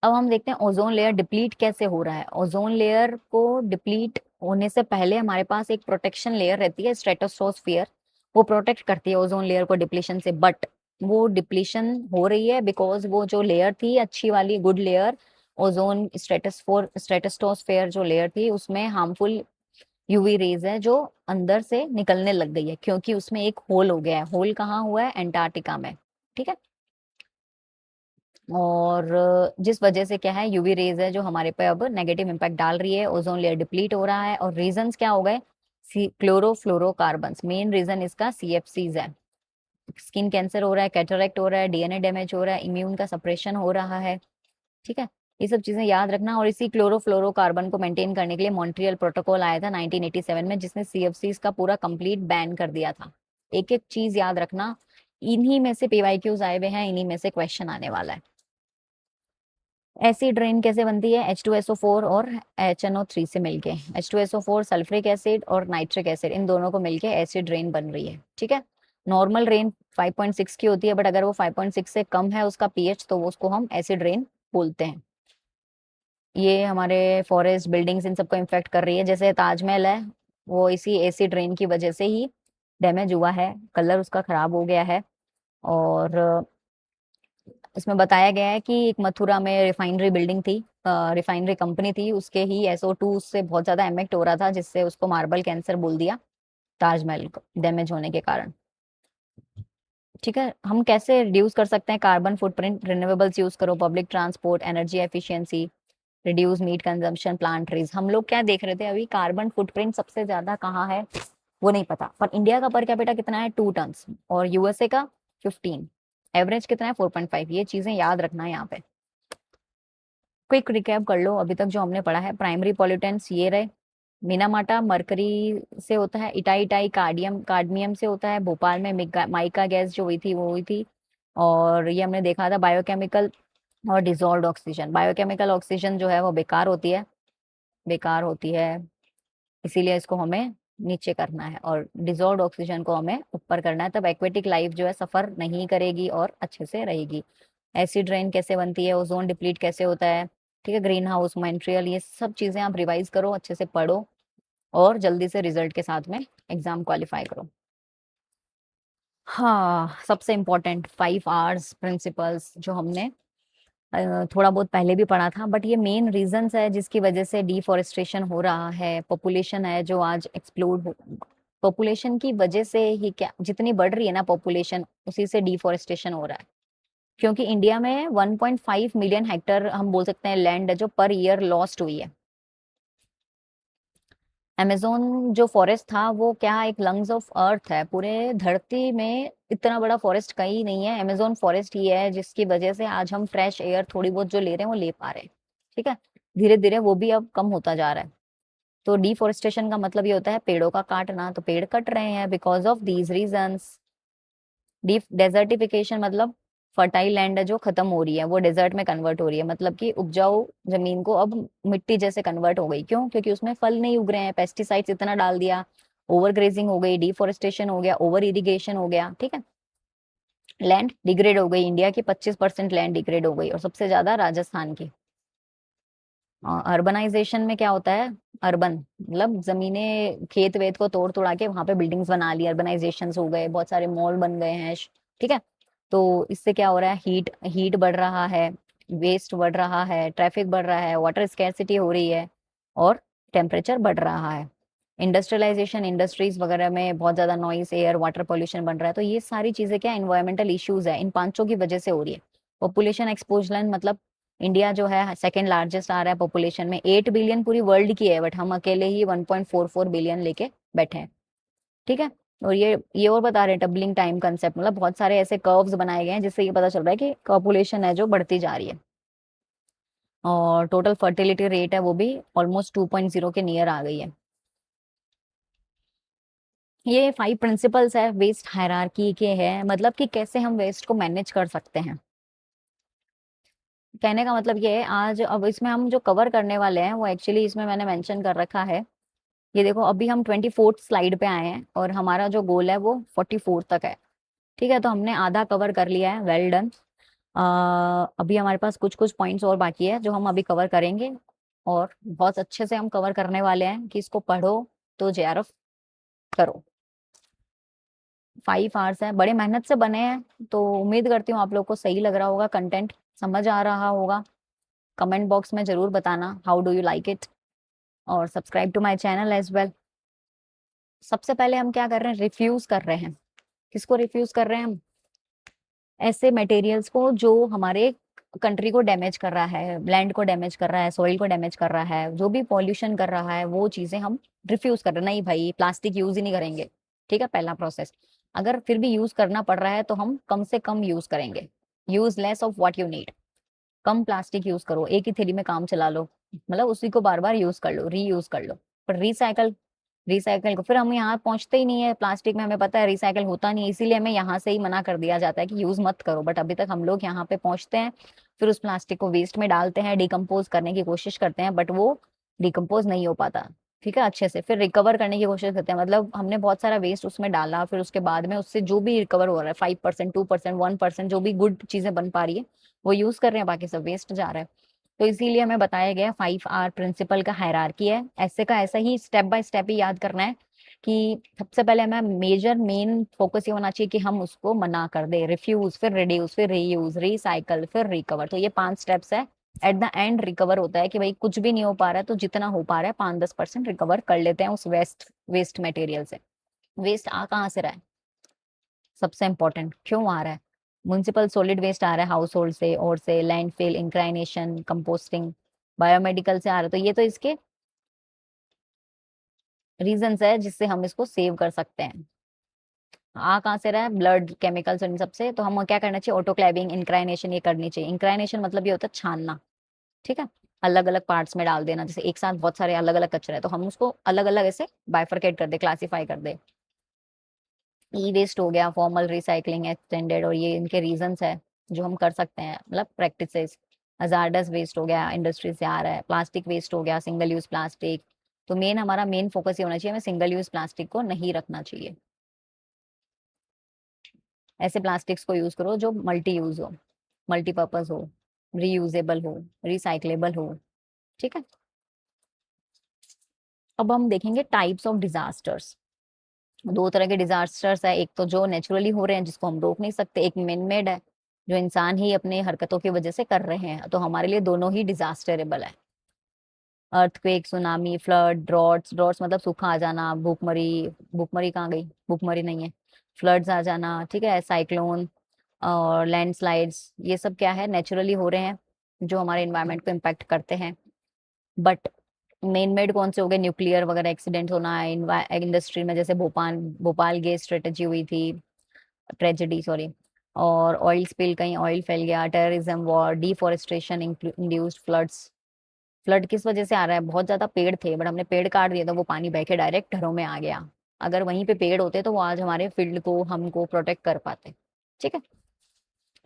Speaker 1: अब हम देखते हैं ओजोन लेयर डिप्लीट कैसे हो रहा है। ओजोन लेयर को डिप्लीट होने से पहले हमारे पास एक प्रोटेक्शन लेयर रहती है, स्ट्रेटोस्फेयर। वो प्रोटेक्ट करती है ओजोन लेयर को डिप्लीशन से, बट वो डिप्लीशन हो रही है बिकॉज वो जो लेयर थी अच्छी वाली गुड लेयर, ओजोन स्ट्रेटोस्फेयर जो लेयर थी, उसमें हार्मफुल UV रेज है जो अंदर से निकलने लग गई है, क्योंकि उसमें एक होल हो गया है। होल कहाँ हुआ है, एंटार्क्टिका में, ठीक है। और जिस वजह से क्या है, UV रेज है जो हमारे पे अब नेगेटिव इम्पैक्ट डाल रही है, ओजोन लेयर डिप्लीट हो रहा है। और रीजंस क्या हो गए, क्लोरोफ्लोरोकार्बन्स, मेन रीजन इसका CFCs है। स्किन कैंसर हो रहा है, कैटरेक्ट हो रहा है, DNA डैमेज हो रहा है, इम्यून का सप्रेशन हो रहा है, ठीक है। ये सब चीजें याद रखना। और इसी क्लोरोफ्लोरोकार्बन को मेंटेन करने के लिए मॉन्ट्रियल प्रोटोकॉल आया था 1987 में, जिसने CFCs का पूरा कंप्लीट बैन कर दिया था। एक एक चीज याद रखना, इन्हीं में से पीवाईक्यूज आए हुए हैं, इन्हीं में से क्वेश्चन आने वाला है। एसिड रेन कैसे बनती है, H2SO4 और HNO3 से मिलके। H2SO4 सल्फ्रिक एसिड और नाइट्रिक एसिड, इन दोनों को मिलके एसिड रेन बन रही है, ठीक है। नॉर्मल रेन 5.6 की होती है, बट अगर वो 5.6 से कम है उसका pH, तो वो उसको हम एसिड रेन बोलते हैं। ये हमारे फॉरेस्ट, बिल्डिंग्स, इन सबको इन्फेक्ट कर रही है। जैसे ताजमहल है, वो इसी एसिड रेन की वजह से ही डैमेज हुआ है, कलर उसका खराब हो गया है। और इसमें बताया गया है कि एक मथुरा में रिफाइनरी बिल्डिंग थी, रिफाइनरी कंपनी थी, उसके ही SO2 से बहुत ज्यादा एमिट हो रहा था, जिससे उसको मार्बल कैंसर बोल दिया, ताजमहल को डैमेज होने के कारण। ठीक है, हम कैसे रिड्यूस कर सकते हैं कार्बन फुटप्रिंट? रिन्यूएबल्स यूज करो, public transport, energy efficiency, reduce meat consumption, plant trees. हम लोग क्या देख रहे थे अभी, कार्बन फुटप्रिंट सबसे ज्यादा कहाँ है वो नहीं पता, पर इंडिया का पर कैपिटा कितना है, 2 टन्स, और यूएसए का 15, एवरेज कितना है 4.5। ये चीजें याद रखना है यहाँ पे। क्विक रिकैप कर लो अभी तक जो हमने पढ़ा है। प्राइमरी पॉल्यूटेंट्स ये रहे, मिनामाटा मरकरी से होता है, इटाई इटाई कार्डियम से होता है, भोपाल में माइका गैस जो हुई थी वो हुई थी, और ये हमने देखा था बायोकेमिकल और डिजोल्व्ड ऑक्सीजन। बायोकेमिकल ऑक्सीजन जो है वो बेकार होती है, बेकार होती है, इसीलिए इसको हमें नीचे करना है, और डिजोल्व्ड ऑक्सीजन को हमें ऊपर करना है, तब एक्वेटिक लाइफ जो है सफर नहीं करेगी और अच्छे से रहेगी। एसिड रेन कैसे बनती है, ओजोन डिप्लीट कैसे होता है, ठीक है, ग्रीन हाउस मॉन्ट्रियल, ये सब चीजें आप रिवाइज करो, अच्छे से पढ़ो, और जल्दी से रिजल्ट के साथ में एग्जाम क्वालिफाई करो। हाँ, सबसे इम्पोर्टेंट 5 आवर्स प्रिंसिपल्स जो हमने थोड़ा बहुत पहले भी पढ़ा था, बट ये मेन रीजंस है जिसकी वजह से डिफॉरेस्टेशन हो रहा है, पॉपुलेशन है जो आज एक्सप्लोड हो, पॉपुलेशन की वजह से ही, क्या जितनी बढ़ रही है ना पॉपुलेशन, उसी से डिफॉरेस्टेशन हो रहा है। क्योंकि इंडिया में 1.5 मिलियन हेक्टर हम बोल सकते हैं लैंड है जो पर ईयर लॉस्ट हुई है। अमेजोन जो फॉरेस्ट था वो क्या, एक लंग्स ऑफ अर्थ है, पूरे धरती में इतना बड़ा फॉरेस्ट कहीं नहीं है, अमेजोन फॉरेस्ट ही है जिसकी वजह से आज हम फ्रेश एयर थोड़ी बहुत जो ले रहे हैं वो ले पा रहे हैं। ठीक है, धीरे धीरे वो भी अब कम होता जा रहा है। तो डिफोरेस्टेशन का मतलब ये होता है पेड़ों का काटना, तो पेड़ कट रहे हैं because of these reasons. Deep desertification मतलब फर्टाइल लैंड है जो खत्म हो रही है वो डेजर्ट में कन्वर्ट हो रही है, मतलब कि उपजाऊ जमीन को अब मिट्टी जैसे कन्वर्ट हो गई। क्यों? क्योंकि उसमें फल नहीं उग रहे हैं, पेस्टिसाइड्स इतना डाल दिया, ओवर ग्रेजिंग हो गई, डिफोरेस्टेशन हो गया, ओवर इरिगेशन हो गया। ठीक है, लैंड डिग्रेड हो गई, इंडिया की 25% लैंड डिग्रेड हो गई, और सबसे ज्यादा राजस्थान की। अर्बनाइजेशन में क्या होता है, अर्बन मतलब जमीनें खेत वेत को तोड़ तोड़ा के वहां पे बिल्डिंग्स बना ली, अर्बनाइजेशन हो गए, बहुत सारे मॉल बन गए हैं। ठीक है, तो इससे क्या हो रहा है, हीट हीट बढ़ रहा है, वेस्ट बढ़ रहा है, ट्रैफिक बढ़ रहा है, वाटर स्कैरसिटी हो रही है, और टेम्परेचर बढ़ रहा है। इंडस्ट्रियलाइजेशन, इंडस्ट्रीज वगैरह में बहुत ज्यादा नॉइस, एयर वाटर पोल्यूशन बन रहा है। तो ये सारी चीजें क्या एनवायरमेंटल इश्यूज है, इन पांचों की वजह से हो रही है। पॉपुलेशन एक्सपोजर मतलब इंडिया जो है सेकंड लार्जेस्ट आ रहा है पॉपुलेशन में, 8 बिलियन पूरी वर्ल्ड की है, बट हम अकेले ही 1.44 बिलियन लेके बैठे हैं। ठीक है, और ये और बता रहे हैं डबलिंग टाइम कंसेप्ट, मतलब बहुत सारे ऐसे कर्व्स बनाए गए हैं जिससे ये पता चल रहा है कि पॉपुलेशन है जो बढ़ती जा रही है, और टोटल फर्टिलिटी रेट है वो भी ऑलमोस्ट 2.0 के नियर आ गई है। ये 5 प्रिंसिपल्स है वेस्ट हायरार्की के हैं, मतलब कि कैसे हम वेस्ट को मैनेज कर सकते हैं। कहने का मतलब ये है, आज अब इसमें हम जो कवर करने वाले हैं वो एक्चुअली इसमें मैंने मेंशन कर रखा है। ये देखो, अभी हम 24th स्लाइड पे आए हैं, और हमारा जो गोल है वो 44 तक है। ठीक है, तो हमने आधा कवर कर लिया है, वेल डन। अभी हमारे पास कुछ कुछ पॉइंट्स और बाकी है जो हम अभी कवर करेंगे, और बहुत अच्छे से हम कवर करने वाले हैं कि इसको पढ़ो तो JRF करो। 5 आवर्स है, बड़े मेहनत से बने हैं, तो उम्मीद करती हूँ आप लोग को सही लग रहा होगा, कंटेंट समझ आ रहा होगा। कमेंट बॉक्स में जरूर बताना how do you like it, और subscribe to my channel as well. सबसे पहले हम क्या कर रहे हैं, रिफ्यूज कर रहे हैं। किसको रिफ्यूज कर रहे हैं हम? ऐसे मटेरियल्स को जो हमारे कंट्री को डैमेज कर रहा है, लैंड को डैमेज कर रहा है, सॉइल को डैमेज कर रहा है, जो भी पॉल्यूशन कर रहा है, वो चीजें हम रिफ्यूज कर रहे हैं। नहीं भाई, प्लास्टिक यूज ही नहीं करेंगे। ठीक है, पहला प्रोसेस। अगर फिर भी यूज करना पड़ रहा है तो हम कम से कम यूज करेंगे, use less of what you need. Come plastic use करो, एक ही थैली में काम चला लो, मतलब उसी को बार बार यूज कर लो, रीयूज कर लो। पर रिसाइकल, रिसाइकल को फिर हम यहाँ पहुंचते ही नहीं है, प्लास्टिक में हमें पता है रिसाइकल होता नहीं है, इसीलिए हमें यहाँ से ही मना कर दिया जाता है कि यूज मत करो, बट अभी तक हम लोग यहाँ पे पहुंचते हैं, फिर उस प्लास्टिक को वेस्ट में डालते हैं, डिकम्पोज करने की कोशिश करते हैं, बट वो डिकम्पोज नहीं हो पाता। ठीक है, अच्छे से फिर रिकवर करने की कोशिश करते हैं, मतलब हमने बहुत सारा वेस्ट उसमें डाला, फिर उसके बाद में उससे जो भी रिकवर हो रहा है, 5%, 2%, 1%, जो भी गुड चीजें बन पा रही है वो यूज कर रहे हैं, बाकी सब वेस्ट जा रहा है। तो इसीलिए हमें बताया गया 5 आर प्रिंसिपल का हायरार्की है, ऐसे का ऐसा ही स्टेप बाय स्टेप ही याद करना है। कि सबसे पहले हमें मेजर मेन फोकस ये होना चाहिए कि हम उसको मना कर दे, रिफ्यूज, फिर रिड्यूस, फिर रीयूज, रिसाइकल, फिर रिकवर। तो ये 5 स्टेप्स है। एट द एंड रिकवर होता है कि भाई कुछ भी नहीं हो पा रहा है तो जितना हो पा रहा है 5-10% रिकवर कर लेते हैं उस वेस्ट मटेरियल से। वेस्ट आ कहाँ से रहा है, सबसे इंपॉर्टेंट क्यों आ रहा है? म्युनिसिपल सॉलिड वेस्ट आ रहा है हाउस होल्ड से, और से लैंडफिल, इंक्राइनेशन, कंपोस्टिंग, बायोमेडिकल से आ रहा है। तो ये तो इसके रीजंस है जिससे हम इसको सेव कर सकते हैं। आ कहाँ से रहा है, ब्लड, केमिकल्स, इन सबसे। तो हम क्या करना चाहिए, ऑटोक्लेविंग, इंक्राइनेशन ये करनी चाहिए। इंक्राइनेशन मतलब ये होता है छानना, ठीक है, अलग अलग पार्ट्स में डाल देना। जैसे एक साथ बहुत सारे अलग अलग कचरा है तो हम उसको अलग अलग ऐसे बाइफरकेट कर दे, क्लासीफाई कर दे। ई वेस्ट हो गया, फॉर्मल रिसाइकलिंग, एक्सटेंडेड, और ये इनके रीजंस है जो हम कर सकते हैं, मतलब प्रैक्टिसेस। हजार्डस वेस्ट हो गया, इंडस्ट्री से आ रहा है। प्लास्टिक वेस्ट हो गया, सिंगल यूज प्लास्टिक। तो हमारा मेन फोकस ये होना चाहिए, हमें सिंगल यूज प्लास्टिक को नहीं रखना चाहिए। ऐसे प्लास्टिक्स को यूज करो जो मल्टी यूज हो, मल्टीपर्पज हो, रीयूजेबल हो, रिसाइकलेबल हो, ठीक है। अब हम देखेंगे टाइप्स ऑफ डिजास्टर्स। दो तरह के डिजास्टर्स है, एक तो जो नेचुरली हो रहे हैं जिसको हम रोक नहीं सकते, एक मैन मेड है जो इंसान ही अपने हरकतों की वजह से कर रहे हैं। तो हमारे लिए दोनों ही डिजास्टरेबल है। Earthquake, tsunami, flood, droughts, droughts मतलब सूखा आ जाना, भूखमरी, भूखमरी कहाँ गई, भूखमरी नहीं है, फ्लड्स आ जाना, ठीक है, साइक्लोन और लैंडस्लाइड्स, ये सब क्या है, नेचुरली हो रहे हैं जो हमारे इन्वायरमेंट को इम्पैक्ट करते हैं। बट मेन मेड कौन से हो गए, न्यूक्लियर वगैरह एक्सीडेंट होना है इंडस्ट्री में, जैसे भोपाल भोपाल गैस स्ट्रेटेजी हुई थी, ट्रेजेडी सॉरी, और ऑयल स्पिल, कहीं ऑयल फैल गया, terrorism, war, deforestation, induced floods. Flood किस वजह से आ रहा है, बहुत ज्यादा पेड़ थे बट हमने पेड़ काट दिया तो वो पानी बह के डायरेक्ट घरों में आ गया। अगर वहीं पे पेड़ होते तो वो आज हमारे फील्ड को, हमको प्रोटेक्ट कर पाते, ठीक है।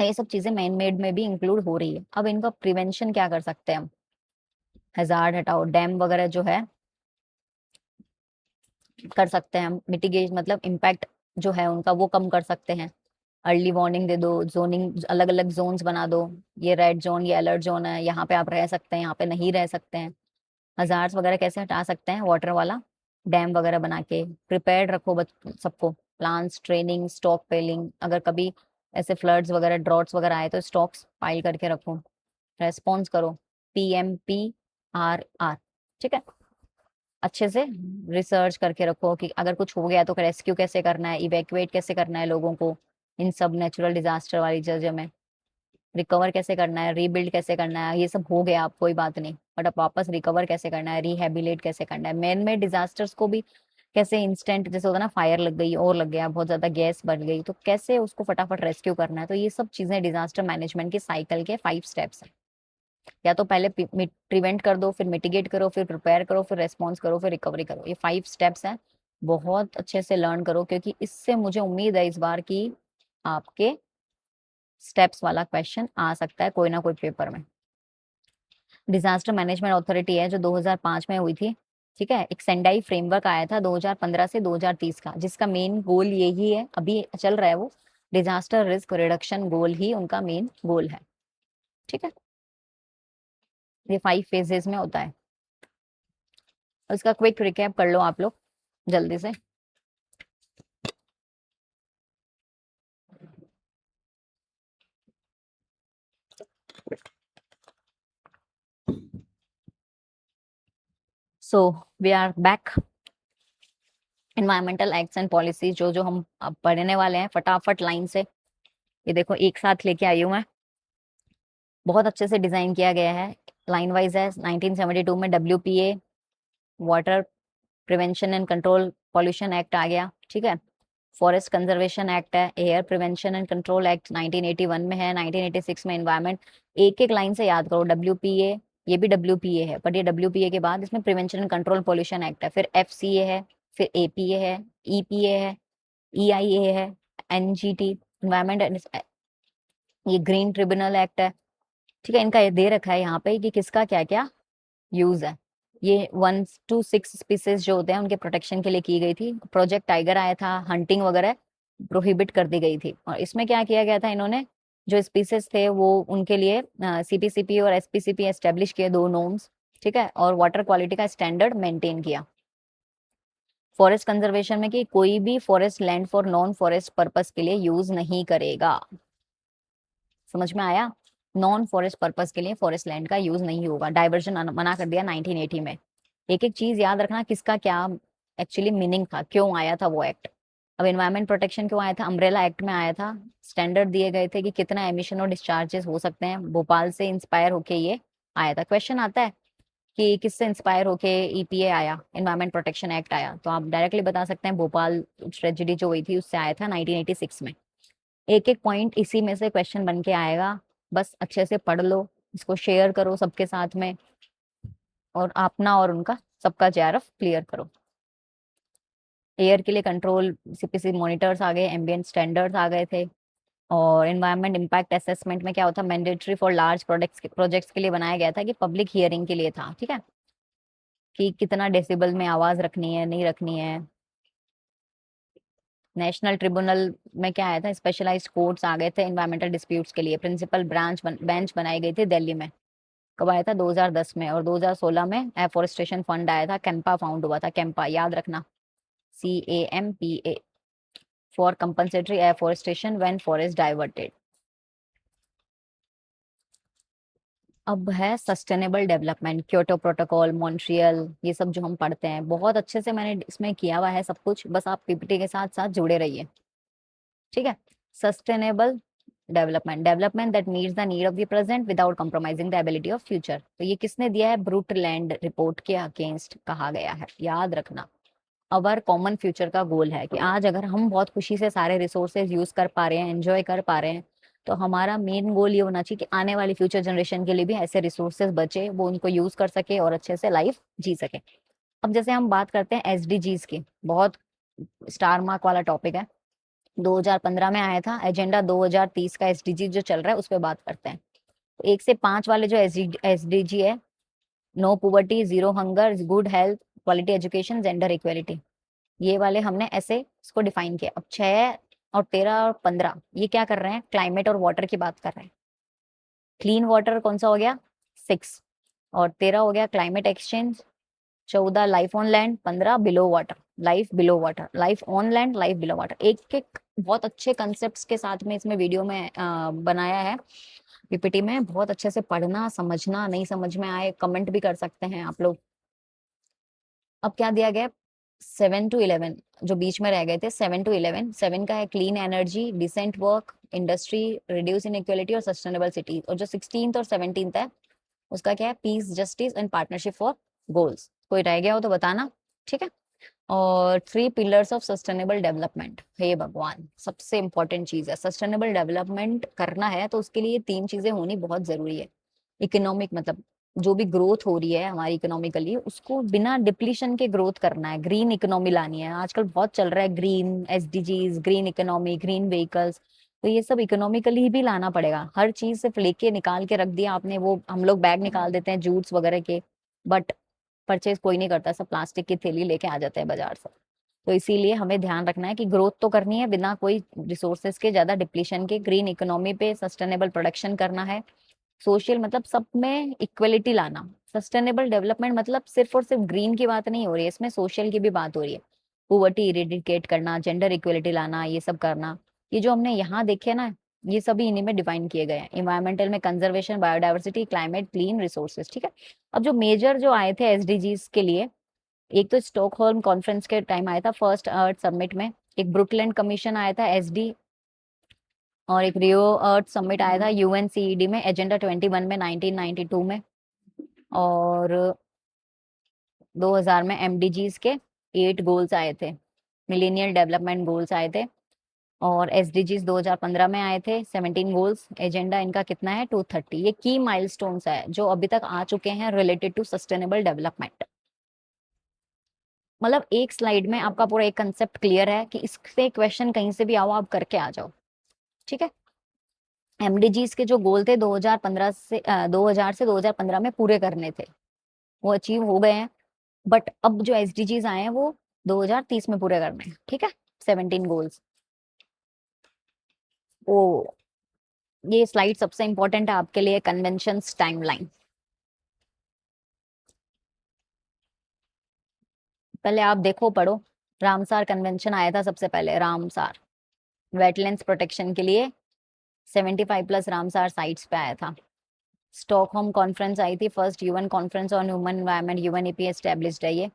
Speaker 1: ये सब चीजें मैन मेड में भी इंक्लूड हो रही है। अब इनका प्रिवेंशन क्या कर सकते हैं हम, हैजार्ड हटाओ, डैम वगैरह जो है कर सकते हैं हम, मिटिगेट मतलब इम्पैक्ट जो है उनका वो कम कर सकते हैं। अर्ली वार्निंग दे दो, जोनिंग अलग अलग जोन्स बना दो, ये रेड जोन, ये अलर्ट जोन है, यहाँ पे आप रह सकते हैं, यहाँ पे नहीं रह सकते हैं। हजार्स वगैरह कैसे हटा सकते हैं, वाटर वाला डैम वगैरह बना के। प्रिपेयर्ड रखो सबको, प्लान्स, ट्रेनिंग, स्टॉक पेलिंग, अगर कभी ऐसे फ्लड्स वगैरह, ड्रॉट्स वगैरह आए तो स्टॉक्स पाइल करके रखो। रेस्पॉन्स करो, PMPRR, ठीक है। अच्छे से रिसर्च करके रखो कि अगर कुछ हो गया तो रेस्क्यू कैसे करना है, इवैक्यूएट कैसे करना है लोगों को इन सब नेचुरल डिजास्टर वाली जगह में, रिकवर कैसे करना है, रीबिल्ड कैसे करना है। ये सब हो गया, आप कोई बात नहीं, बट अब वापस रिकवर कैसे करना है, रिहेबिलेट कैसे करना है। मैन मेड डिजास्टर्स को भी कैसे इंस्टेंट, जैसे होता है ना, फायर लग गई और लग गया, बहुत ज्यादा गैस बढ़ गई, तो कैसे उसको फटाफट रेस्क्यू करना है। तो ये सब चीजें डिजास्टर मैनेजमेंट के साइकिल के 5 स्टेप्स हैं। या तो पहले प्रिवेंट कर दो, फिर मिटिगेट करो, फिर प्रिपेयर करो, फिर रेस्पॉन्स करो, फिर रिकवरी करो। ये 5 स्टेप्स हैं। बहुत अच्छे से लर्न करो क्योंकि इससे मुझे उम्मीद है इस बार की आपके स्टेप्स वाला क्वेश्चन आ सकता है कोई ना कोई पेपर में। डिजास्टर मैनेजमेंट अथॉरिटी है जो 2005 में हुई थी, ठीक है। एक सेंडाई फ्रेमवर्क आया था 2015 से 2030 का, जिसका मेन गोल यही है, अभी चल रहा है वो, डिजास्टर रिस्क रिडक्शन गोल ही उनका मेन गोल है, ठीक है। ये 5 फेजेस में होता है। इसका क्विक रिकैप कर लो आप लोग जल्दी से। So we are back. Environmental acts and policy जो जो हम अब पढ़ने वाले हैं, फटाफट लाइन से ये देखो एक साथ लेके आई हूँ मैं। बहुत अच्छे से डिजाइन किया गया है, लाइन वाइज है। 1972 में WPA, water prevention and control pollution act आ गया, ठीक है। फॉरेस्ट कंजर्वेशन एक्ट है, air prevention and control act 1981 में है, 1986 में एनवायरमेंट। एक एक लाइन से याद करो, WPA, ये भी WPA है, बट ये WPA के बाद इसमें prevention and control pollution act है, फिर FCA है, फिर APA है, EPA है, EIA है, NGT, इन्वायरमेंट, ये ग्रीन ट्रिब्यूनल एक्ट है, ठीक है। इनका ये दे रखा है यहाँ पे कि किसका क्या क्या यूज है। ये 1 to 6 स्पीसीज जो होते हैं उनके प्रोटेक्शन के लिए की गई थी। प्रोजेक्ट टाइगर आया था, हंटिंग वगैरह प्रोहिबिट कर दी गई थी। और इसमें क्या किया गया था, इन्होंने जो स्पीसीज थे वो उनके लिए CPCP और SPCP एस्टेब्लिश किए, 2 नॉर्म्स, ठीक है, और वाटर क्वालिटी का स्टैंडर्ड मेंटेन किया। फॉरेस्ट कंजर्वेशन में कि कोई भी forest land for non forest purpose के लिए यूज नहीं करेगा। समझ में आया? नॉन फॉरेस्ट पर्पस के लिए फॉरेस्ट लैंड का यूज नहीं होगा। डाइवर्जन मना कर दिया 1980 में। एक एक चीज याद रखना किसका क्या एक्चुअली मीनिंग था, क्यों आया था वो एक्ट। अब एनवायरमेंट प्रोटेक्शन क्यों आया था? अम्ब्रेला एक्ट में आया था। स्टैंडर्ड दिए गए थे कि कितना एमिशन और डिस्चार्जेस हो सकते हैं। भोपाल से इंस्पायर होके ये आया था। क्वेश्चन आता है कि किससे इंस्पायर होके ईपीए आया, एनवायरमेंट प्रोटेक्शन एक्ट आया, तो आप डायरेक्टली बता सकते हैं भोपाल ट्रेजेडी जो हुई थी उससे आया था 1986 में। एक एक पॉइंट इसी में से क्वेश्चन बन के आएगा। बस अच्छे से पढ़ लो, इसको शेयर करो सबके साथ में, और अपना और उनका सबका जेआरएफ क्लियर करो। एयर के लिए कंट्रोल सीपीसी मॉनिटर्स आ गए, एम्बिएंट स्टैंडर्ड्स आ गए थे। और एनवायरमेंट इम्पैक्ट असेसमेंट में क्या होता है, मैंडेटरी फॉर लार्ज प्रोजेक्ट्स के लिए बनाया गया था कि पब्लिक हियरिंग के लिए था। ठीक है, कि कितना डेसिबल में आवाज रखनी है नहीं रखनी है। नेशनल ट्रिब्यूनल में क्या आया था, स्पेशलाइज्ड कोर्ट्स आ गए थे एनवायरमेंटल डिस्प्यूट्स के लिए। प्रिंसिपल बेंच बनाई गई थी दिल्ली में। कब आया था? 2010 में। और 2016 में एफोरेस्टेशन फंड आया था, कैंपा फाउंड हुआ था। कैंपा याद रखना, CAMPA, for compensatory afforestation when forest diverted. अब है sustainable development, Kyoto protocol, Montreal, ये सब जो हम पढ़ते हैं बहुत अच्छे से मैंने इसमें किया हुआ है सब कुछ, बस आप पीपीटी के साथ साथ जुड़े रहिए। ठीक है। Sustainable development, development that meets the need of the present without compromising the ability of future. तो ये किसने दिया है? ब्रूटलैंड रिपोर्ट के अगेंस्ट कहा गया है, याद रखना। अवर कॉमन फ्यूचर का गोल है कि आज अगर हम बहुत खुशी से सारे रिसोर्सेज यूज कर पा रहे हैं, एंजॉय कर पा रहे हैं, तो हमारा मेन गोल ये होना चाहिए कि आने वाली फ्यूचर जनरेशन के लिए भी ऐसे रिसोर्सेज बचे, वो उनको यूज कर सके और अच्छे से लाइफ जी सके। अब जैसे हम बात करते हैं SDGs की, बहुत स्टार मार्क वाला टॉपिक है। 2015 में आया था एजेंडा 2030 का। SDG जो चल रहा है उस पर बात करते हैं। 1 से 5 वाले जो SDG है, no poverty, zero hunger, good health, quality education, gender equality, ये वाले हमने ऐसे इसको डिफाइन किया। अब 6 और 13 और 15 ये क्या कर रहे हैं? क्लाइमेट और वाटर की बात कर रहे हैं। क्लीन वाटर कौन सा हो गया? 6। और 13 हो गया climate exchange. 14 life on land. 15 below water, life below water, life on land, life below water. एक एक बहुत अच्छे कंसेप्ट के साथ में इसमें वीडियो में बनाया है पीपीटी में। बहुत अच्छे से पढ़ना, समझना, नहीं समझ में आए कमेंट भी कर सकते हैं आप लोग। अब क्या दिया गया? 7 to 11 जो बीच में रह गए थे, 7 to 11। 7 का है clean energy, decent work, industry, reduce inequality और सस्टेनेबल सिटीज। और जो 16th और 17th है उसका क्या है? Peace, justice and partnership for goals. कोई रह गया हो तो बताना। ठीक है। और 3 पिलर्स ऑफ सस्टेनेबल डेवलपमेंट, हे भगवान सबसे इंपॉर्टेंट चीज है। सस्टेनेबल डेवलपमेंट करना है तो उसके लिए 3 चीजें होनी बहुत जरूरी है। इकोनॉमिक, मतलब जो भी ग्रोथ हो रही है हमारी इकोनॉमिकली, उसको बिना डिप्लीशन के ग्रोथ करना है। ग्रीन इकोनॉमी लानी है, आजकल बहुत चल रहा है green SDGs, green economy, green vehicles. तो ये सब इकोनॉमिकली भी लाना पड़ेगा। हर चीज सिर्फ लेके निकाल के रख दिया आपने, वो हम लोग बैग निकाल देते हैं जूट्स वगैरह के, बट परचेज कोई नहीं करता, सब प्लास्टिक की थैली लेके आ जाते हैं बाजार से। तो इसीलिए हमें ध्यान रखना है कि ग्रोथ तो करनी है बिना कोई रिसोर्सेज के ज्यादा डिप्लीशन के। ग्रीन इकोनॉमी पे सस्टेनेबल प्रोडक्शन करना है। सोशल मतलब सब में इक्वलिटी लाना। सस्टेनेबल डेवलपमेंट मतलब सिर्फ और सिर्फ ग्रीन की बात नहीं हो रही है, इसमें सोशल की भी बात हो रही है। पोवर्टी इरेडिकेट करना, जेंडर इक्वलिटी लाना, ये सब करना। ये जो हमने यहाँ देखे ना, ये सभी इन्हीं में डिफाइन किए गए हैं। इन्वायरमेंटल में conservation, biodiversity, climate, clean resources. ठीक है। अब जो मेजर जो आए थे SDGs के लिए, एक तो स्टॉकहोल्म कॉन्फ्रेंस के टाइम आया था फर्स्ट अर्थ समिट में। एक ब्रुकलैंड कमीशन आया था SD। और एक रियो अर्थ समिट आया था UNCED में, एजेंडा 21 में 1992 में। और 2000 में MDGs के 8 गोल्स आए थे, मिलेनियल डेवलपमेंट गोल्स आए थे। और SDGs 2015 में आए थे 17 गोल्स। एजेंडा इनका कितना है? 230। ये की माइलस्टोन्स है जो अभी तक आ चुके हैं रिलेटेड टू सस्टेनेबल डेवलपमेंट। मतलब एक स्लाइड में आपका पूरा एक कंसेप्ट क्लियर है कि इससे क्वेश्चन कहीं से भी आओ आप करके आ जाओ। ठीक है। MDGs के जो गोल थे 2015 से 2000 से 2015 में पूरे करने थे, वो अचीव हो गए हैं। बट अब जो SDGs आए हैं वो 2030 में पूरे करने हैं। ठीक है। 17 गोल्स। ओ, ये स्लाइड सबसे इंपॉर्टेंट है आपके लिए, कन्वेंशन टाइमलाइन। पहले आप देखो, पढ़ो, रामसार कन्वेंशन आया था सबसे पहले, रामसार वेटलैंड्स प्रोटेक्शन के लिए 75+ रामसार साइट्स पे आया था। स्टॉकहोम कॉन्फ्रेंस आई थी, first UN conference on human environment, UNEP established है ये।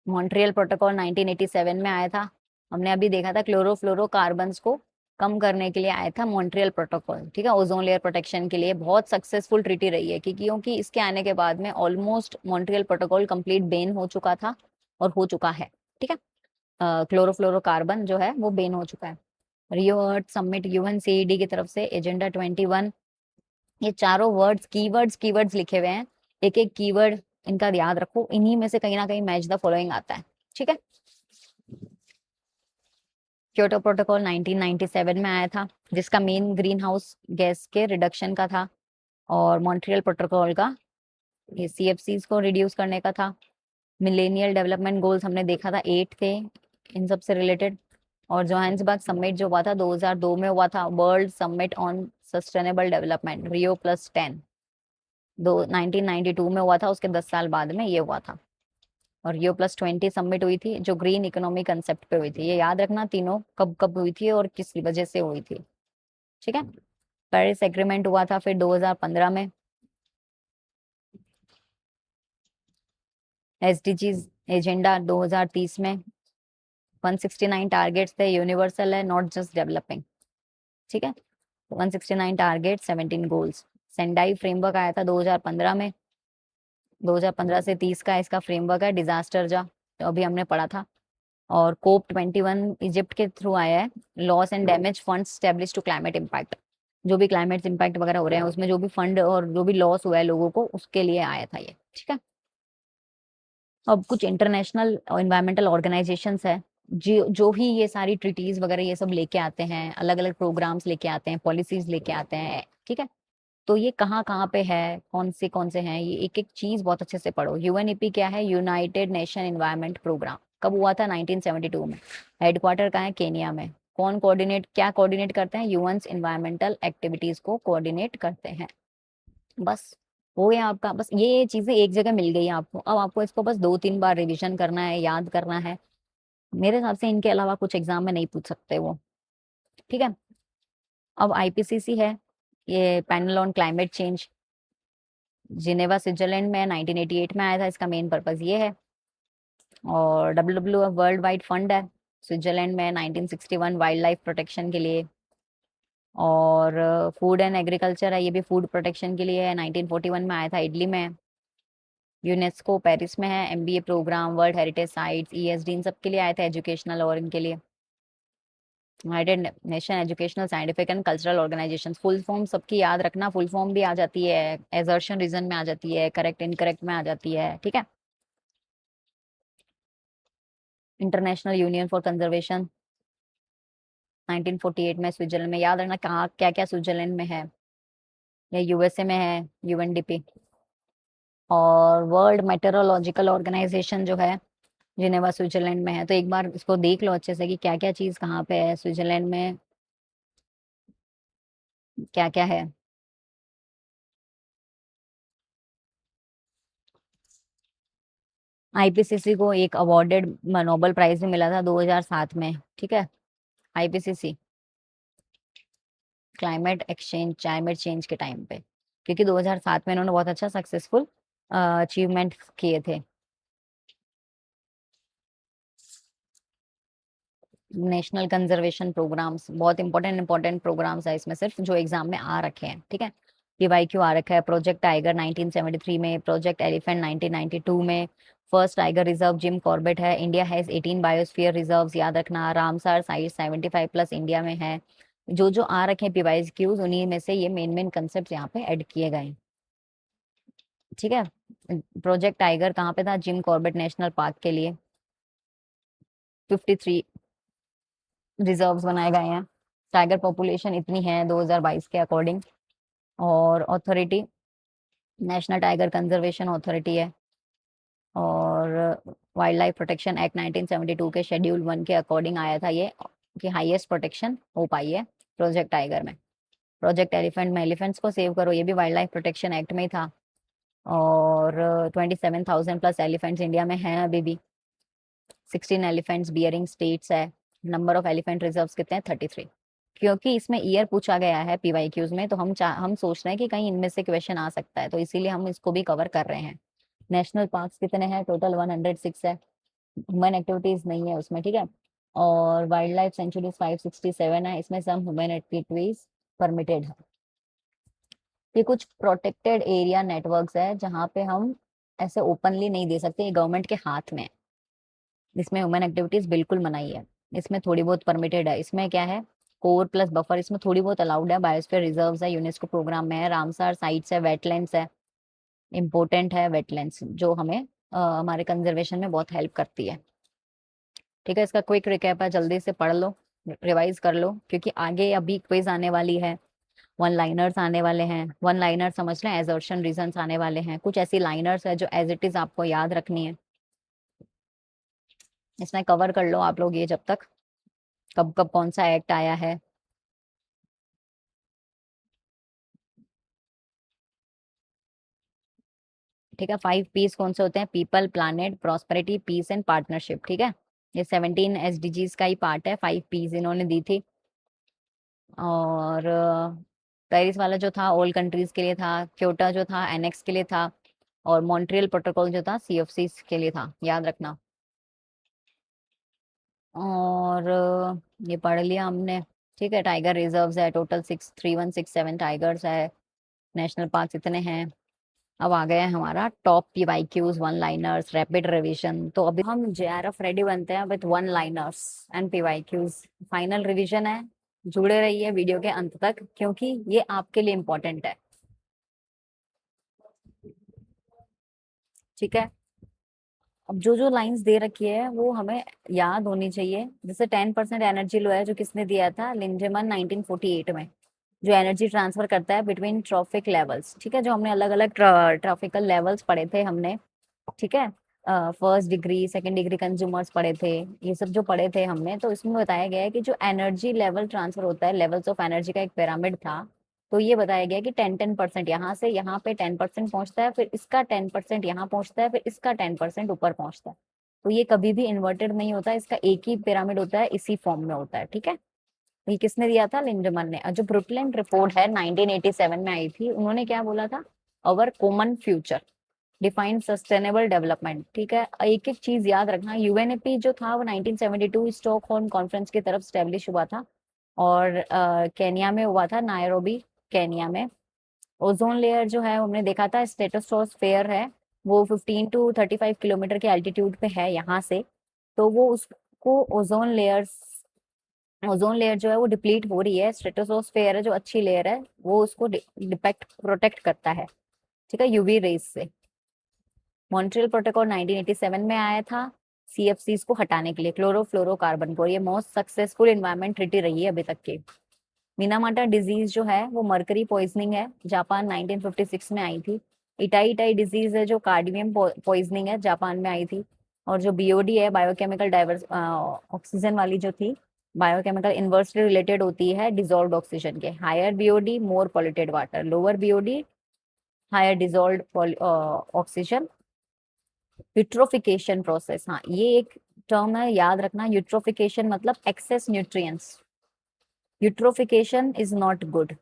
Speaker 1: मॉन्ट्रियल प्रोटोकॉल 1987 में आया था। हमने अभी देखा था क्लोरोफ्लोरोकार्बन्स को कम करने के लिए आया था मॉन्ट्रियल प्रोटोकॉल, ठीक है, ओजोन लेयर प्रोटेक्शन के लिए बहुत सक्सेसफुल ट्रीटी रही है, क्योंकि इसके आने के बाद में almost Montreal protocol complete ban हो चुका था और हो चुका है, ठीक है। क्लोरोफ्लोरोकार्बन जो है वो बैन हो चुका है। रियो अर्थ समिट यूएनसीईडी की तरफ से एजेंडा 21, ये चारों वर्ड्स कीवर्ड्स लिखे हुए हैं, एक एक कीवर्ड इनका याद रखो, इन्हीं में से कहीं ना कहीं मैच द फॉलोइंग आता है, ठीक है। क्योटो प्रोटोकॉल 1997 में आया था, जिसका मेन ग्रीन हाउस गैस के रिडक्शन का था, और मॉन्ट्रियल प्रोटोकॉल का ये सीएफसीज को रिड्यूस करने का था। मिलेनियल डेवलपमेंट गोल्स हमने देखा था 8 थे इन सब से रिलेटेड। और जोहान्सबर्ग समिट जो हुआ था 2002 में हुआ था, world summit on sustainable development Rio+10, 1992 में हुआ था, उसके 10 साल बाद में ये हुआ था। और Rio+20 समिट हुई थी जो ग्रीन इकोनॉमी कंसेप्ट पे हुई थी, ये याद रखना तीनों कब कब हुई थी और किस वजह से हुई थी, ठीक है। पेरिस एग्रीमेंट हुआ था फिर 2015 में। एसडीजीज एजेंडा 2030 में 169 टारगेट्स थे, यूनिवर्सल है, नॉट जस्ट डेवलपिंग, ठीक है। 169 टारगेट 17 गोल्स। सेंडाई फ्रेमवर्क आया था 2015 में, 2015 से 30 का इसका फ्रेमवर्क है, डिजास्टर जो अभी हमने पढ़ा था। और COP21 इजिप्ट के थ्रू आया है, loss and damage fund establish to climate impact, जो भी क्लाइमेट इम्पैक्ट वगैरह हो रहे हैं उसमें जो भी फंड और जो भी लॉस हुआ है लोगों को उसके लिए आया था ये, ठीक है। अब कुछ इंटरनेशनल एनवायरमेंटल ऑर्गेनाइजेशंस है जो ही ये सारी ट्रीटीज वगैरह ये सब लेके आते हैं, अलग अलग प्रोग्राम्स लेके आते हैं, पॉलिसीज लेके आते हैं, ठीक है। तो ये कहाँ कहाँ पे है, कौन से हैं, ये एक एक चीज बहुत अच्छे से पढ़ो। यूएनईपी क्या है, यूनाइटेड नेशन एनवायरनमेंट प्रोग्राम, कब हुआ था 1972 में। हेडक्वार्टर कहाँ है, केनिया में। कौन कोऑर्डिनेट करते हैं, यूएन्स एनवायरमेंटल एक्टिविटीज को कोऑर्डिनेट करते हैं। बस हो गया आपका, बस ये चीजें एक जगह मिल गई आपको, अब आपको इसको बस 2-3 बार रिवीजन करना है, याद करना है। मेरे हिसाब से इनके अलावा कुछ एग्जाम में नहीं पूछ सकते वो, ठीक है। अब आईपीसीसी है, ये panel on climate change, Geneva Switzerland में 1988 में आया था, इसका मेन पर्पज ये है। और WWF वर्ल्ड वाइड फंड है स्विट्जरलैंड में 1961 वाइल्ड लाइफ प्रोटेक्शन के लिए। और फूड एंड एग्रीकल्चर है, ये भी फूड प्रोटेक्शन के लिए है, 1941 में आया था, इटली में है। यूनेस्को पेरिस में है, MBA programme, world heritage sites, ESD इन सब के लिए आए थे, एजुकेशनल और इनके लिए। United Nation educational scientific and cultural organisation, full form सबकी याद रखना, फुल फॉर्म भी आ जाती है, एजर्शन रीजन में आ जाती है, करेक्ट इनकरेक्ट में आ जाती है, ठीक है। इंटरनेशनल यूनियन फॉर कंजर्वेशन 1948 में स्विट्जरलैंड में, याद रखना कहाँ क्या क्या स्विट्जरलैंड में है, या यूएसए में है, UNDP। और वर्ल्ड मेटेरोलॉजिकल ऑर्गेनाइजेशन जो है जिनेवा स्विट्जरलैंड में है, तो एक बार इसको देख लो अच्छे से कि क्या क्या चीज कहाँ पे है स्विट्जरलैंड में, क्या क्या है। आईपीसीसी को एक अवार्डेड नोबेल प्राइज भी मिला था 2007 में, ठीक है। आईपीसीसी क्लाइमेट चेंज के टाइम पे, क्योंकि 2007 में इन्होंने बहुत अच्छा सक्सेसफुल अचीवमेंट किए थे। नेशनल कंजर्वेशन प्रोग्राम्स बहुत इंपॉर्टेंट प्रोग्राम्स है इसमें, सिर्फ जो एग्जाम में आ रखे हैं, ठीक है। PYQ आ रखा है, प्रोजेक्ट टाइगर 1973 में, प्रोजेक्ट एलिफेंट 1992 में, first tiger reserve Jim Corbett है, इंडिया हैज 18 बायोस्फीयर रिजर्व्स, याद रखना, रामसार साइट 75+ इंडिया में है। जो जो आ रखे हैं PYQs, उन्हीं में से ये मेन मेन कंसेप्ट यहाँ पे ऐड किए गए हैं, ठीक है। प्रोजेक्ट टाइगर कहाँ पे था, जिम कॉर्बेट नेशनल पार्क के लिए 53 रिजर्व्स बनाए गए हैं। टाइगर पॉपुलेशन इतनी है 2022 के अकॉर्डिंग। और authority national tiger conservation authority है। और वाइल्ड लाइफ प्रोटेक्शन एक्ट 1972 के शेड्यूल 1 के अकॉर्डिंग आया था ये, कि हाईएस्ट प्रोटेक्शन हो पाई है प्रोजेक्ट टाइगर में। प्रोजेक्ट एलिफेंट में एलिफेंट्स को सेव करो, ये भी वाइल्ड लाइफ प्रोटेक्शन एक्ट में ही था। और 27,000+ एलिफेंट्स इंडिया में हैं अभी भी। 16 एलिफेंट्स बियरिंग स्टेट्स है। नंबर ऑफ एलिफेंट रिजर्व्स कितने हैं? 33। क्योंकि इसमें ईयर पूछा गया है पीवाईक्यूज में, तो हम सोच रहे हैं कि कहीं इनमें से क्वेश्चन आ सकता है, तो इसीलिए हम इसको भी कवर कर रहे हैं। नेशनल पार्क्स कितने हैं? टोटल 106 है। ह्यूमन एक्टिविटीज नहीं है उसमें, ठीक है। और वाइल्ड लाइफ सेंचुरीज 567 है, इसमें सम ह्यूमन एक्टिविटीज परमिटेड है। ये कुछ प्रोटेक्टेड एरिया नेटवर्क्स है जहाँ पे हम ऐसे ओपनली नहीं दे सकते, ये गवर्नमेंट के हाथ में है। इसमें ह्यूमन एक्टिविटीज बिल्कुल मनाही है, इसमें थोड़ी बहुत परमिटेड है। इसमें क्या है? कोर प्लस बफर इसमें थोड़ी बहुत अलाउड है। बायोस्फीयर रिजर्व्स है, यूनेस्को प्रोग्राम में है। रामसार साइट्स है, वेटलैंड्स है, इम्पोर्टेंट है वेटलैंड्स, जो हमें हमारे कंजर्वेशन में बहुत हेल्प करती है। ठीक है, इसका क्विक रिकैप है, जल्दी से पढ़ लो, रिवाइज कर लो, क्योंकि आगे अभी क्विज आने वाली है, वन लाइनर्स आने वाले हैं। वन लाइनर समझ लें, एजर्शन रीजंस आने वाले हैं, कुछ ऐसी लाइनर्स है जो एज इट इज आपको याद रखनी है। इसमें कवर कर लो आप लोग ये जब तक, कब कब कौन सा एक्ट आया है। ठीक है, 5 पीस कौन से होते हैं? People, planet, prosperity, peace and partnership. ठीक है, ये 17 एसडीजीज का ही पार्ट है, 5 पीस इन्होंने दी थी। और पेरिस वाला जो था ऑल कंट्रीज के लिए था, क्योटो जो था एनेक्स के लिए था, और मॉन्ट्रियल प्रोटोकॉल जो था सीएफसी के लिए था, याद रखना। और ये पढ़ लिया हमने। ठीक है, टाइगर रिजर्व्स है, टोटल 63167 टाइगर्स है। नेशनल पार्क इतने हैं। अब आ गया है हमारा top PYQs, one liners, rapid revision. तो अभी हम जेआरएफ रेडी बनते हैं with one liners and PYQs. Final revision है, जुड़े रहिए वीडियो के अंत तक, क्योंकि ये आपके लिए इम्पोर्टेंट है। ठीक है, अब जो जो लाइंस दे रखी है वो हमें याद होनी चाहिए। जैसे 10% एनर्जी लो है, जो किसने दिया था? लिंडेमन 1948 में, जो एनर्जी ट्रांसफर करता है बिटवीन ट्रॉफिक लेवल्स। ठीक है, जो हमने अलग अलग ट्रॉफिकल लेवल्स पढ़े थे हमने। ठीक है, first degree, second degree consumers पढ़े थे, ये सब जो पढ़े थे हमने, तो इसमें बताया गया है कि जो एनर्जी लेवल ट्रांसफर होता है, लेवल्स ऑफ एनर्जी का एक पिरामिड था। तो ये बताया गया कि 10-10% यहाँ से यहाँ पे 10% पहुंचता है, फिर इसका 10% यहाँ पहुंचता है, फिर इसका 10% ऊपर पहुंचता है। तो ये कभी भी इन्वर्टेड नहीं होता, इसका एक ही पिरामिड होता है, इसी फॉर्म में होता है। ठीक है, ये किसने दिया था? लिंडमन ने। और जो ब्रुकलिन रिपोर्ट है 1987 में आई थी, उन्होंने क्या बोला था? अवर common future defined sustainable development. ठीक है, एक एक चीज याद रखना। यूएनएपी जो था वो 1972 स्टॉकहोल्म कॉन्फ्रेंस की तरफ स्टेब्लिश हुआ था, और केनिया में हुआ था, नायरोबी केनिया में। ओजोन लेयर जो है हमने देखा था, स्ट्रेटोस्फेयर है, वो 15 to 35 किलोमीटर के एल्टीट्यूड पे है यहाँ से। तो वो उसको ओजोन लेयर जो है वो डिप्लीट हो रही है। स्ट्रेटोस्फेयर है जो अच्छी लेयर है, वो उसको डिपेक्ट प्रोटेक्ट करता है, ठीक है, यूवी रेज से। मॉन्ट्रियल प्रोटोकॉल 1987 में आया था सीएफसीज को हटाने के लिए, क्लोरोफ्लोरोकार्बन को। ये मोस्ट सक्सेसफुल एनवायरमेंट ट्रीटी रही है अभी तक की। मिनामाटा डिजीज जो है वो मरकरी पॉइजनिंग है, जापान 1956 में आई थी। इटाई इटाई डिजीज है जो कार्डियम पॉइजनिंग है, जापान में आई थी। और जो बीओडी है, बायोकेमिकल डाइवर्स ऑक्सीजन वाली जो थी, बायोकेमिकल इन्वर्सली रिलेटेड होती है डिजोल्व्ड ऑक्सीजन के। Higher BOD more polluted water, lower BOD higher dissolved oxygen. Eutrophication process, हाँ ये एक टर्म है, याद रखना। यूट्रोफिकेशन मतलब excess nutrients, eutrophication is not good.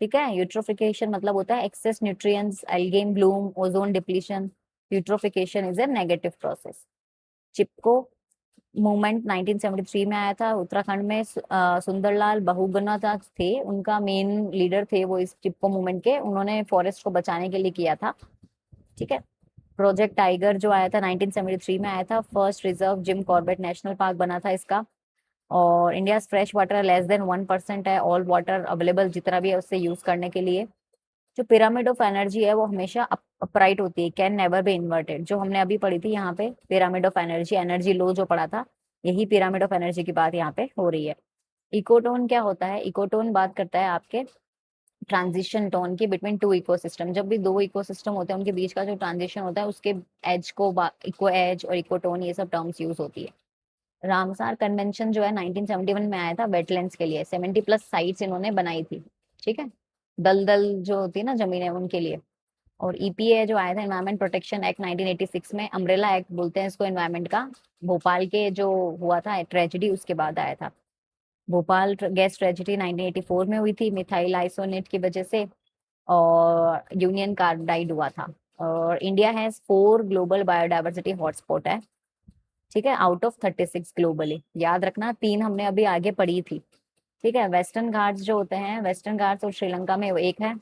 Speaker 1: ठीक है, यूट्रोफिकेशन मतलब होता है excess nutrients, algae bloom, ozone depletion. Eutrophication is a negative process. Chipko movement 1973 में आया था उत्तराखंड में। सुंदरलाल बहुगुणा थे उनका मेन लीडर थे वो इस चिपको मूवमेंट के, उन्होंने फॉरेस्ट को बचाने के लिए किया था। ठीक है, प्रोजेक्ट टाइगर जो आया था 1973 में आया था, first reserve Jim Corbett national park बना था इसका। और India fresh water less than 1% है, ऑल वाटर अवेलेबल जितना भी है उससे यूज करने के लिए। जो पिरामिड ऑफ एनर्जी है वो हमेशा अपराइट होती है, कैन नेवर बी इन्वर्टेड। जो हमने अभी पढ़ी थी यहाँ पे pyramid of energy, energy low जो पढ़ा था, यही पिरामिड ऑफ एनर्जी की बात यहाँ पे हो रही है। इकोटोन क्या होता है? इकोटोन बात करता है आपके ट्रांजिशन टोन की बिटवीन टू इकोसिस्टम। जब भी दो इकोसिस्टम होते हैं उनके बीच का जो ट्रांजिशन होता है, उसके एज को इको एज और इकोटोन ये सब टर्म्स यूज होती है। रामसार कन्वेंशन जो है 1971 में आया था वेटलैंड्स के लिए, 70+ साइट्स इन्होंने बनाई थी। ठीक है, दलदल जो होती है ना जमीनें, उनके लिए। और ईपीए जो आया था एनवायरमेंट प्रोटेक्शन एक्ट 1986 में, अम्ब्रेला एक्ट बोलते हैं इसको एनवायरमेंट का, भोपाल के जो हुआ था ट्रेजेडी उसके बाद आया था। भोपाल गैस ट्रेजेडी 1984 में हुई थी मिथाइल आइसोनेट की वजह से, और यूनियन कार्बाइड हुआ था। और India has 4 global biodiversity hotspot है, ठीक है, आउट ऑफ 36 ग्लोबली। याद रखना 3 हमने अभी आगे पढ़ी थी, ठीक है। वेस्टर्न घाट्स जो होते हैं, वेस्टर्न घाट्स और श्रीलंका में वो एक है।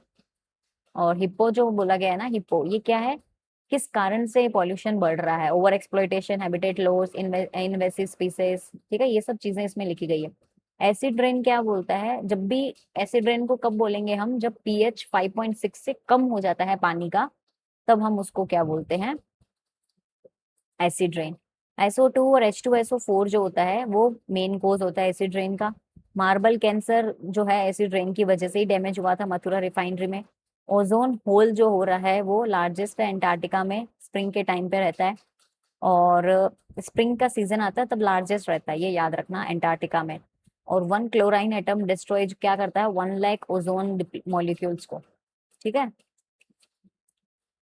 Speaker 1: और हिप्पो जो बोला गया है ना, हिप्पो ये क्या है, किस कारण से पॉल्यूशन बढ़ रहा है, over exploitation, habitat loss, invasive species, ठीक है, ये सब चीजें इसमें लिखी गई है। एसिड रेन क्या बोलता है, जब भी एसिड रेन को कब बोलेंगे हम, जब पीएच 5.6 से कम हो जाता है पानी का, तब हम उसको क्या बोलते हैं, एसिड रेन। SO2 और H2SO4 जो होता है वो मेन कोज होता है एसिड रेन का। मार्बल कैंसर जो है एसिड रेन की वजह से ही डैमेज हुआ था मथुरा रिफाइनरी में। ओजोन होल जो हो रहा है वो लार्जेस्ट है अंटार्कटिका में, स्प्रिंग के टाइम पे रहता है, और स्प्रिंग का सीजन आता है तब लार्जेस्ट रहता है, ये याद रखना, अंटार्कटिका में। और 1 क्लोराइन एटम डिस्ट्रॉय क्या करता है, 1 लाख ओजोन मॉलिक्यूल्स को, ठीक है।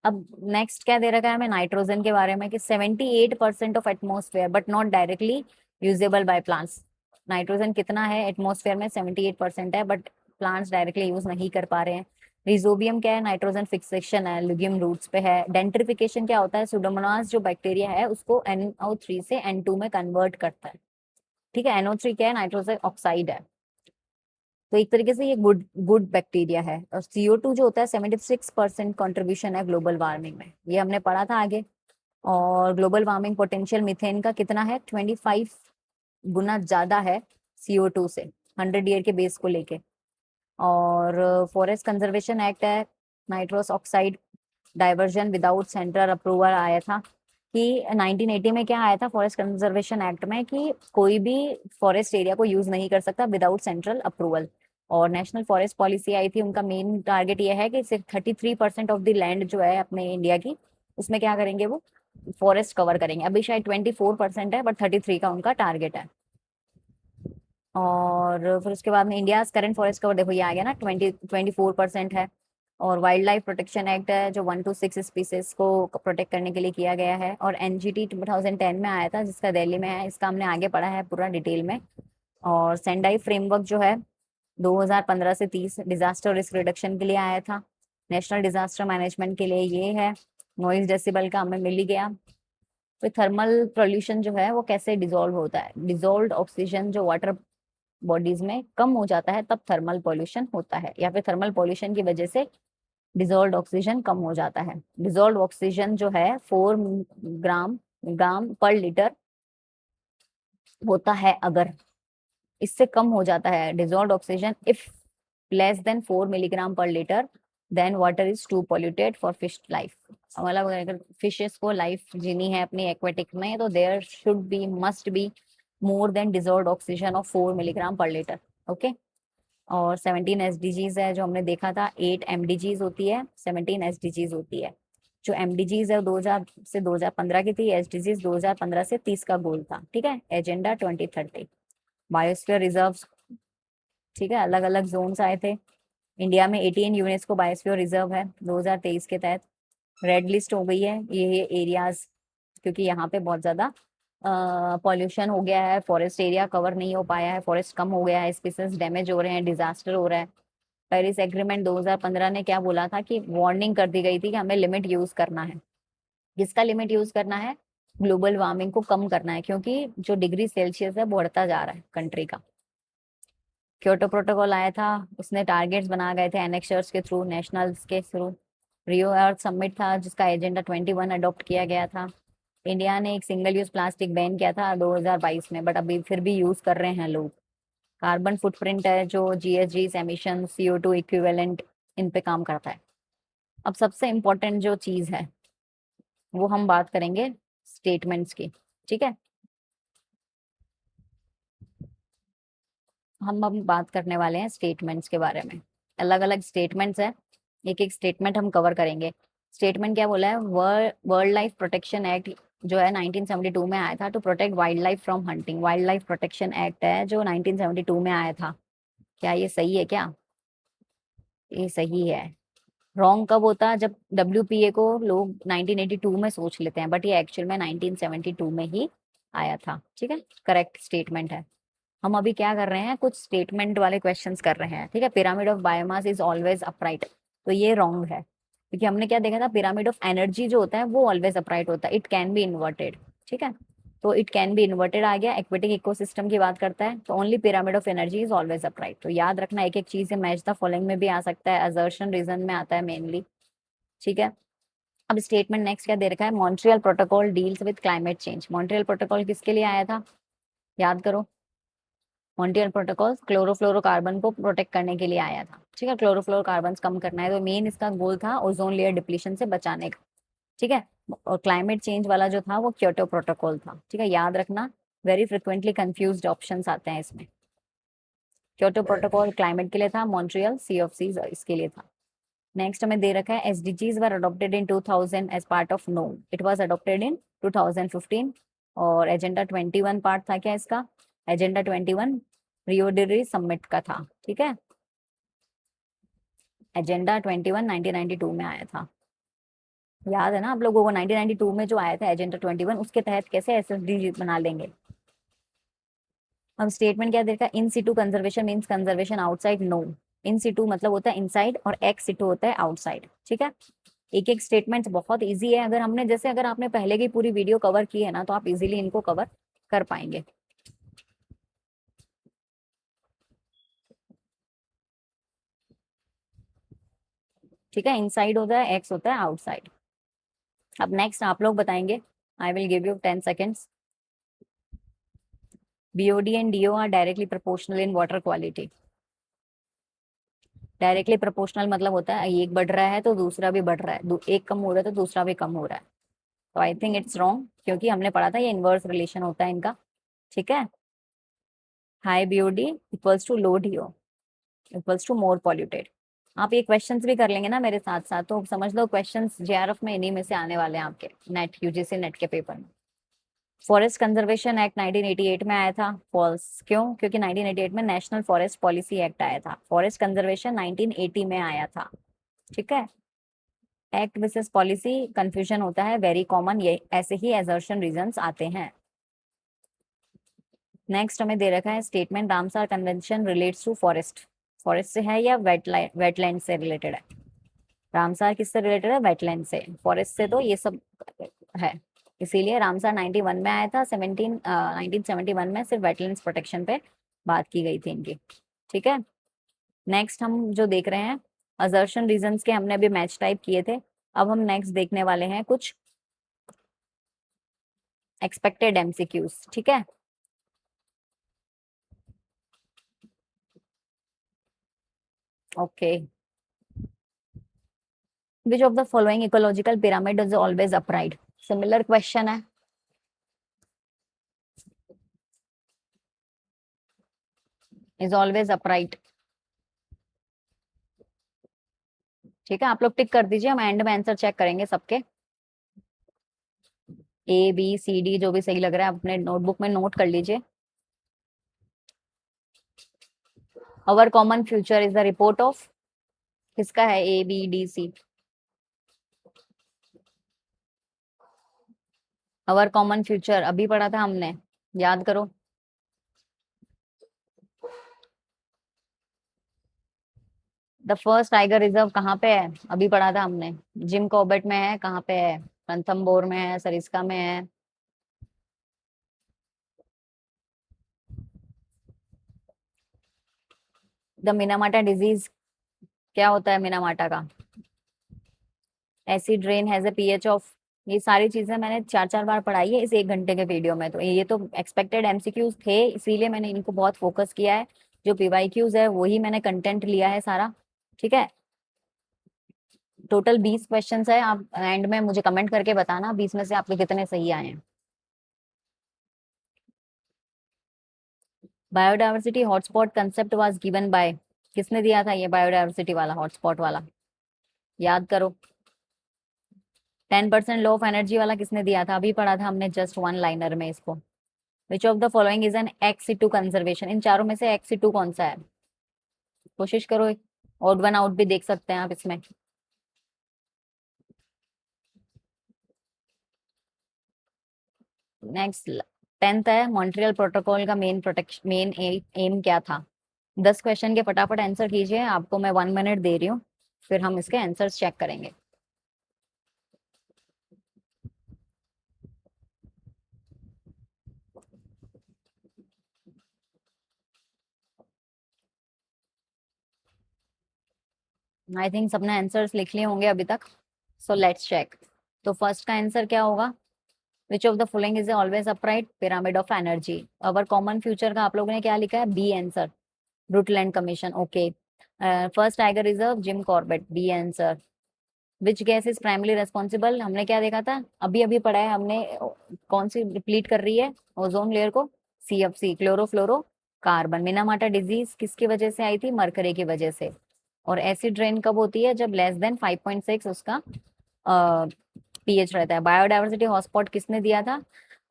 Speaker 1: अब नेक्स्ट क्या दे रखा है हमें नाइट्रोजन के बारे में, कि 78% of atmosphere but not directly usable by plants. Nitrogen कितना है एटमोस्फेयर में, 78% है, बट प्लांट्स डायरेक्टली यूज नहीं कर पा रहे हैं। रिजोबियम क्या है, नाइट्रोजन फिक्सेशन है, लिग्यूम रूट्स पे है। डेंट्रिफिकेशन क्या होता है, सुडोमोनास जो बैक्टीरिया है उसको NO3 से N2 में कन्वर्ट करता है, ठीक है। NO3 क्या है, नाइट्रोजन ऑक्साइड है, तो एक तरीके से ये गुड गुड बैक्टीरिया है। और CO2 जो होता है 76% कॉन्ट्रीब्यूशन है ग्लोबल वार्मिंग में, ये हमने पढ़ा था आगे। और ग्लोबल वार्मिंग पोटेंशियल मिथेन का कितना है, 25 गुना ज्यादा है CO2 से, 100 ईयर के बेस को लेके। और फॉरेस्ट कंजर्वेशन एक्ट है, nitrous oxide diversion without central approval आया था, कि 1980 में क्या आया था फॉरेस्ट कंजर्वेशन एक्ट में, कि कोई भी फॉरेस्ट एरिया को यूज नहीं कर सकता विदाउट सेंट्रल अप्रूवल। और नेशनल फॉरेस्ट पॉलिसी आई थी, उनका मेन टारगेट ये है कि सिर्फ 33% ऑफ द लैंड जो है अपने इंडिया की, उसमें क्या करेंगे वो फॉरेस्ट कवर करेंगे। अभी शायद 24% है, बट 33 का उनका टारगेट है। और फिर उसके बाद में इंडिया करंट फॉरेस्ट कवर देखो ये आ गया ना, 24% है। और वाइल्ड लाइफ प्रोटेक्शन एक्ट है जो 1 to 6 स्पीसीज को प्रोटेक्ट करने के लिए किया गया है। और NGT 2010 में आया था जिसका दिल्ली में है, इसका हमने आगे पढ़ा है पूरा डिटेल में। और सेंडाई फ्रेमवर्क जो है 2015 से 30 डिजास्टर रिस्क रिडक्शन के लिए आया था। नेशनल डिजास्टर मैनेजमेंट के लिए ये है। नॉइज डेसिबल का हमें मिल ही गया। तो थर्मल पोल्यूशन जो है वो कैसे डिजोल्व होता है, डिजोल्व ऑक्सीजन जो वाटर बॉडीज में कम हो जाता है तब थर्मल पॉल्यूशन होता है, या फिर थर्मल पॉल्यूशन की वजह से डिजोल्व ऑक्सीजन कम हो जाता है। डिजोल्व ऑक्सीजन जो है 4 ग्राम पर लीटर होता है, अगर इससे कम हो जाता है dissolve oxygen, if less than 4 milligram पर litre, then water is too polluted for fish life. मतलब अगर फिशेस को लाइफ जीनी है अपनी एक्वेटिक में, तो there should be must be more than dissolve oxygen of 4 milligram पर लीटर, ओके। और 17 SDGs है जो हमने देखा था, 8 MDGs होती है, 17 SDGs होती है। जो MDGs है वो 2000 से 2015 की थी, SDGs 2015 से 30 का गोल था, ठीक है, एजेंडा 2030। बायोस्फीयर रिजर्व, ठीक है, अलग अलग जोन्स आए थे। इंडिया में 18 यूनेस्को बायोस्फीयर रिजर्व है 2023 के तहत। रेड लिस्ट हो गई है ये एरियाज, क्योंकि यहाँ पे बहुत ज्यादा पॉल्यूशन हो गया है, फॉरेस्ट एरिया कवर नहीं हो पाया है, फॉरेस्ट कम हो गया है, स्पीसीज डैमेज हो रहे हैं, डिजास्टर हो रहा है। पेरिस एग्रीमेंट 2015 ने क्या बोला था, कि वार्निंग कर दी गई थी कि हमें लिमिट यूज करना है। किसका लिमिट यूज करना है, ग्लोबल वार्मिंग को कम करना है, क्योंकि जो डिग्री सेल्सियस है बढ़ता जा रहा है कंट्री का। क्योटो प्रोटोकॉल आया था, उसने टारगेट्स बना गए थे एनेक्सर्स के थ्रू, नेशनल्स के थ्रू। रियो अर्थ समिट था जिसका एजेंडा 21 अडॉप्ट किया गया था। इंडिया ने एक सिंगल यूज प्लास्टिक बैन किया था 2022 में, बट अभी फिर भी यूज कर रहे हैं लोग। कार्बन फुटप्रिंट है जो GHG एमिशन, CO2 इक्विवेलेंट, इन पे काम करता है। अब सबसे इम्पोर्टेंट जो चीज है वो हम बात करेंगे स्टेटमेंट्स की, ठीक है। हम अब बात करने वाले हैं स्टेटमेंट्स के बारे में। अलग अलग स्टेटमेंट्स है, एक एक स्टेटमेंट हम कवर करेंगे। स्टेटमेंट क्या बोला है, वर्ल्ड लाइफ प्रोटेक्शन एक्ट जो है 1972 में आया था, to protect wildlife from hunting. Wildlife protection act है जो 1972 में आया था। क्या ये सही है क्या, ये सही है। रॉन्ग कब होता है? जब WPA को लोग 1982 में सोच लेते हैं, बट ये एक्चुअल में 1972 में ही आया था। ठीक है, करेक्ट स्टेटमेंट है। हम अभी क्या कर रहे हैं, कुछ स्टेटमेंट वाले क्वेश्चंस कर रहे हैं। ठीक है, pyramid of biomass is always upright, तो ये रॉन्ग है, क्योंकि हमने क्या देखा था, पिरामिड ऑफ एनर्जी जो होता है वो ऑलवेज अपराइट होता है, इट कैन बी इन्वर्टेड। ठीक है, तो इट कैन बी इन्वर्टेड आ गया, एक्वेटिक इकोसिस्टम की बात करता है, तो only pyramid of energy is always upright. तो याद रखना, एक एक चीज है, मैच द फॉलोइंग में भी आ सकता है, असर्शन रीजन में आता है मेनली। ठीक है, अब स्टेटमेंट नेक्स्ट क्या दे रखा है, Montreal protocol deals with climate change. Montreal protocol किसके लिए आया था, याद करो। मॉन्ट्रियल प्रोटोकॉल क्लोरोफ्लोरोकार्बन को प्रोटेक्ट करने के लिए आया था। ठीक है, क्लोरोफ्लोरोकार्बन कम करना है, तो मेन इसका गोल था ओजोन लेयर डिप्लीशन से बचाने का। ठीक है, और क्लाइमेट चेंज वाला जो था वो क्योटो प्रोटोकॉल था। ठीक है, याद रखना, वेरी फ्रिक्वेंटली कंफ्यूज्ड ऑप्शंस आते हैं इसमें। क्योटो प्रोटोकॉल क्लाइमेट के लिए था, मॉन्ट्रियल COC इसके लिए था। नेक्स्ट हमें दे रखा है, SDGs were adopted in 2000 as part of no, it was adopted in 2015। और एजेंडा 21 पार्ट था क्या इसका, एजेंडा 21 रियो डी समिट का था। ठीक है, एजेंडा 21 1992 में आया था, याद है ना आप लोगों को, 1992 में जो आया था एजेंडा 21, उसके तहत कैसे SSD बना लेंगे। अब स्टेटमेंट क्या देखा, in situ conservation means conservation outside, no. In situ मतलब होता है इनसाइड, और एक्स सिटू होता है आउटसाइड। ठीक है, एक एक स्टेटमेंट बहुत इजी है, अगर हमने जैसे अगर आपने पहले की पूरी वीडियो कवर की है ना, तो आप इजीली इनको कवर कर पाएंगे। ठीक है, इनसाइड होता है, एक्स होता है आउटसाइड। अब नेक्स्ट आप लोग बताएंगे, I will give you 10 seconds। BOD and DO are directly proportional in water quality. Directly proportional मतलब होता है एक बढ़ रहा है तो दूसरा भी बढ़ रहा है, एक कम हो रहा है तो दूसरा भी कम हो रहा है। तो आई थिंक इट्स रॉन्ग, क्योंकि हमने पढ़ा था ये इनवर्स रिलेशन होता है इनका। ठीक है, high BOD equals to low DO equals to more polluted. आप ये क्वेश्चंस भी कर लेंगे ना मेरे साथ साथ, तो समझ लो क्वेश्चंस JRF में इन्हीं में से आने वाले हैं आपके नेट, UGC नेट के पेपर में। फॉरेस्ट कंजर्वेशन एक्ट 1988 में आया था, फॉल्स। क्यों? क्योंकि 1988 में नेशनल फॉरेस्ट पॉलिसी एक्ट आया था, फॉरेस्ट कंजर्वेशन 1980 में आया था। ठीक है, एक्ट वर्सेस पॉलिसी कंफ्यूजन होता है, वेरी कॉमन, ये ऐसे ही एजर्शन रीजंस आते हैं। नेक्स्ट हमें दे रखा है statement, Ramsar convention relates to forest. Forest से है या वेटलैंड से रिलेटेड है? रामसार किससे रिलेटेड है? वेटलैंड से। फॉरेस्ट से तो ये सब है, इसीलिए रामसार 91 में आया था, 1971 में सिर्फ वेटलैंड्स प्रोटेक्शन पे बात की गई थी इनकी। ठीक है, नेक्स्ट हम जो देख रहे हैं, असर्शन रीजंस के हमने अभी मैच टाइप किए थे, अब हम नेक्स्ट देखने वाले हैं कुछ एक्सपेक्टेड MCQs। ठीक है, okay. Which of the following ecological pyramid is always upright? Similar question है, इज ऑलवेज अपराइट। ठीक है, आप लोग टिक कर दीजिए, हम एंड में आंसर चेक करेंगे सबके। ABCD जो भी सही लग रहा है अपने नोटबुक में नोट कर लीजिए। अवर common future is the report of, किसका है ABDC? अवर कॉमन फ्यूचर अभी पढ़ा था हमने, याद करो। द फर्स्ट टाइगर रिजर्व कहाँ पे है? अभी पढ़ा था हमने, जिम कॉर्बेट में है, कहाँ पे है? रणथंभौर में है, सरिस्का में है। द मिनामाटा डिजीज क्या होता है मिनामाटा का? Acid rain has a pH of, ये सारी चीजें मैंने चार चार बार पढ़ाई है इस 1 घंटे के वीडियो में, तो ये तो एक्सपेक्टेड MCQs थे, इसीलिए मैंने इनको बहुत फोकस किया है। जो PYQs है वही मैंने कंटेंट लिया है सारा। ठीक है, टोटल 20 क्वेश्चंस है, आप एंड में मुझे कमेंट करके बताना 20 में से आपके कितने सही आए हैं। Biodiversity hotspot concept was given by, किसने दिया था ये बायोडायवर्सिटी वाला हॉटस्पॉट वाला? याद करो। 10% लो ऑफ एनर्जी वाला किसने दिया था? अभी पढ़ा था हमने जस्ट वन लाइनर में इसको। Which of the following is an ex situ conservation? इन चारों में से एक्स सिटू कौन सा है? कोशिश करो, ऑड वन आउट भी देख सकते हैं आप इसमें। नेक्स्ट 10th है, मॉन्ट्रियल प्रोटोकॉल का मेन एम क्या था? 10 क्वेश्चन के फटाफट आंसर कीजिए, आपको मैं 1 मिनट दे रही हूँ, फिर हम इसके आंसर्स चेक करेंगे। आई थिंक सबने आंसर्स लिख लिए होंगे अभी तक, सो लेट्स चेक। तो फर्स्ट का आंसर क्या होगा? Which of the following is always upright pyramid of energy? Our common future का आप लोगों ने क्या लिखा है? B answer, Brundtland commission. Okay. First tiger reserve, Jim Corbett, B answer. Which gas is primarily responsible? हमने क्या देखा था, अभी अभी पढ़ा है हमने, कौन सी डिप्लीट कर रही है ओजोन लेयर को? CFC, chlorofluoro carbon. Minamata disease किसकी वजह से आई थी? मरकरी की वजह से। और एसिड रेन कब होती है? जब लेस देन 5.6 उसका पीएच रहता है। बायोडाइवर्सिटी हॉटस्पॉट किसने दिया था?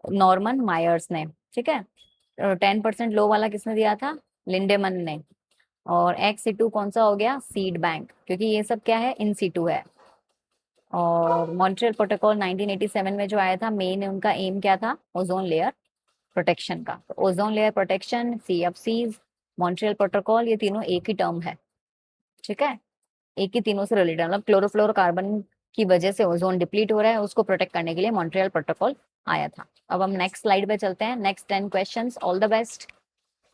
Speaker 1: नॉर्मन मायर्स ने। ठीक है। 10% लो वाला किसने दिया था? लिंडेमन ने। और एक्स सीटू कौन सा हो गया? सीड बैंक, क्योंकि ये सब क्या है? इन सीटू है। और मॉन्ट्रियल प्रोटोकॉल 1987 में जो आया था, मेन उनका एम क्या था? ओजोन लेयर प्रोटेक्शन का। तो ozone layer protection, CFCs, Montreal protocol, ये तीनों एक ही टर्म है। ठीक है, एक ही तीनों से रिलेटेड, मतलब क्लोरोफ्लोरोकार्बन की वजह से ओजोन डिप्लीट हो रहा है, उसको प्रोटेक्ट करने के लिए मॉन्ट्रियल प्रोटोकॉल आया था। अब हम नेक्स्ट स्लाइड पे चलते हैं। Next 10 questions, all the best.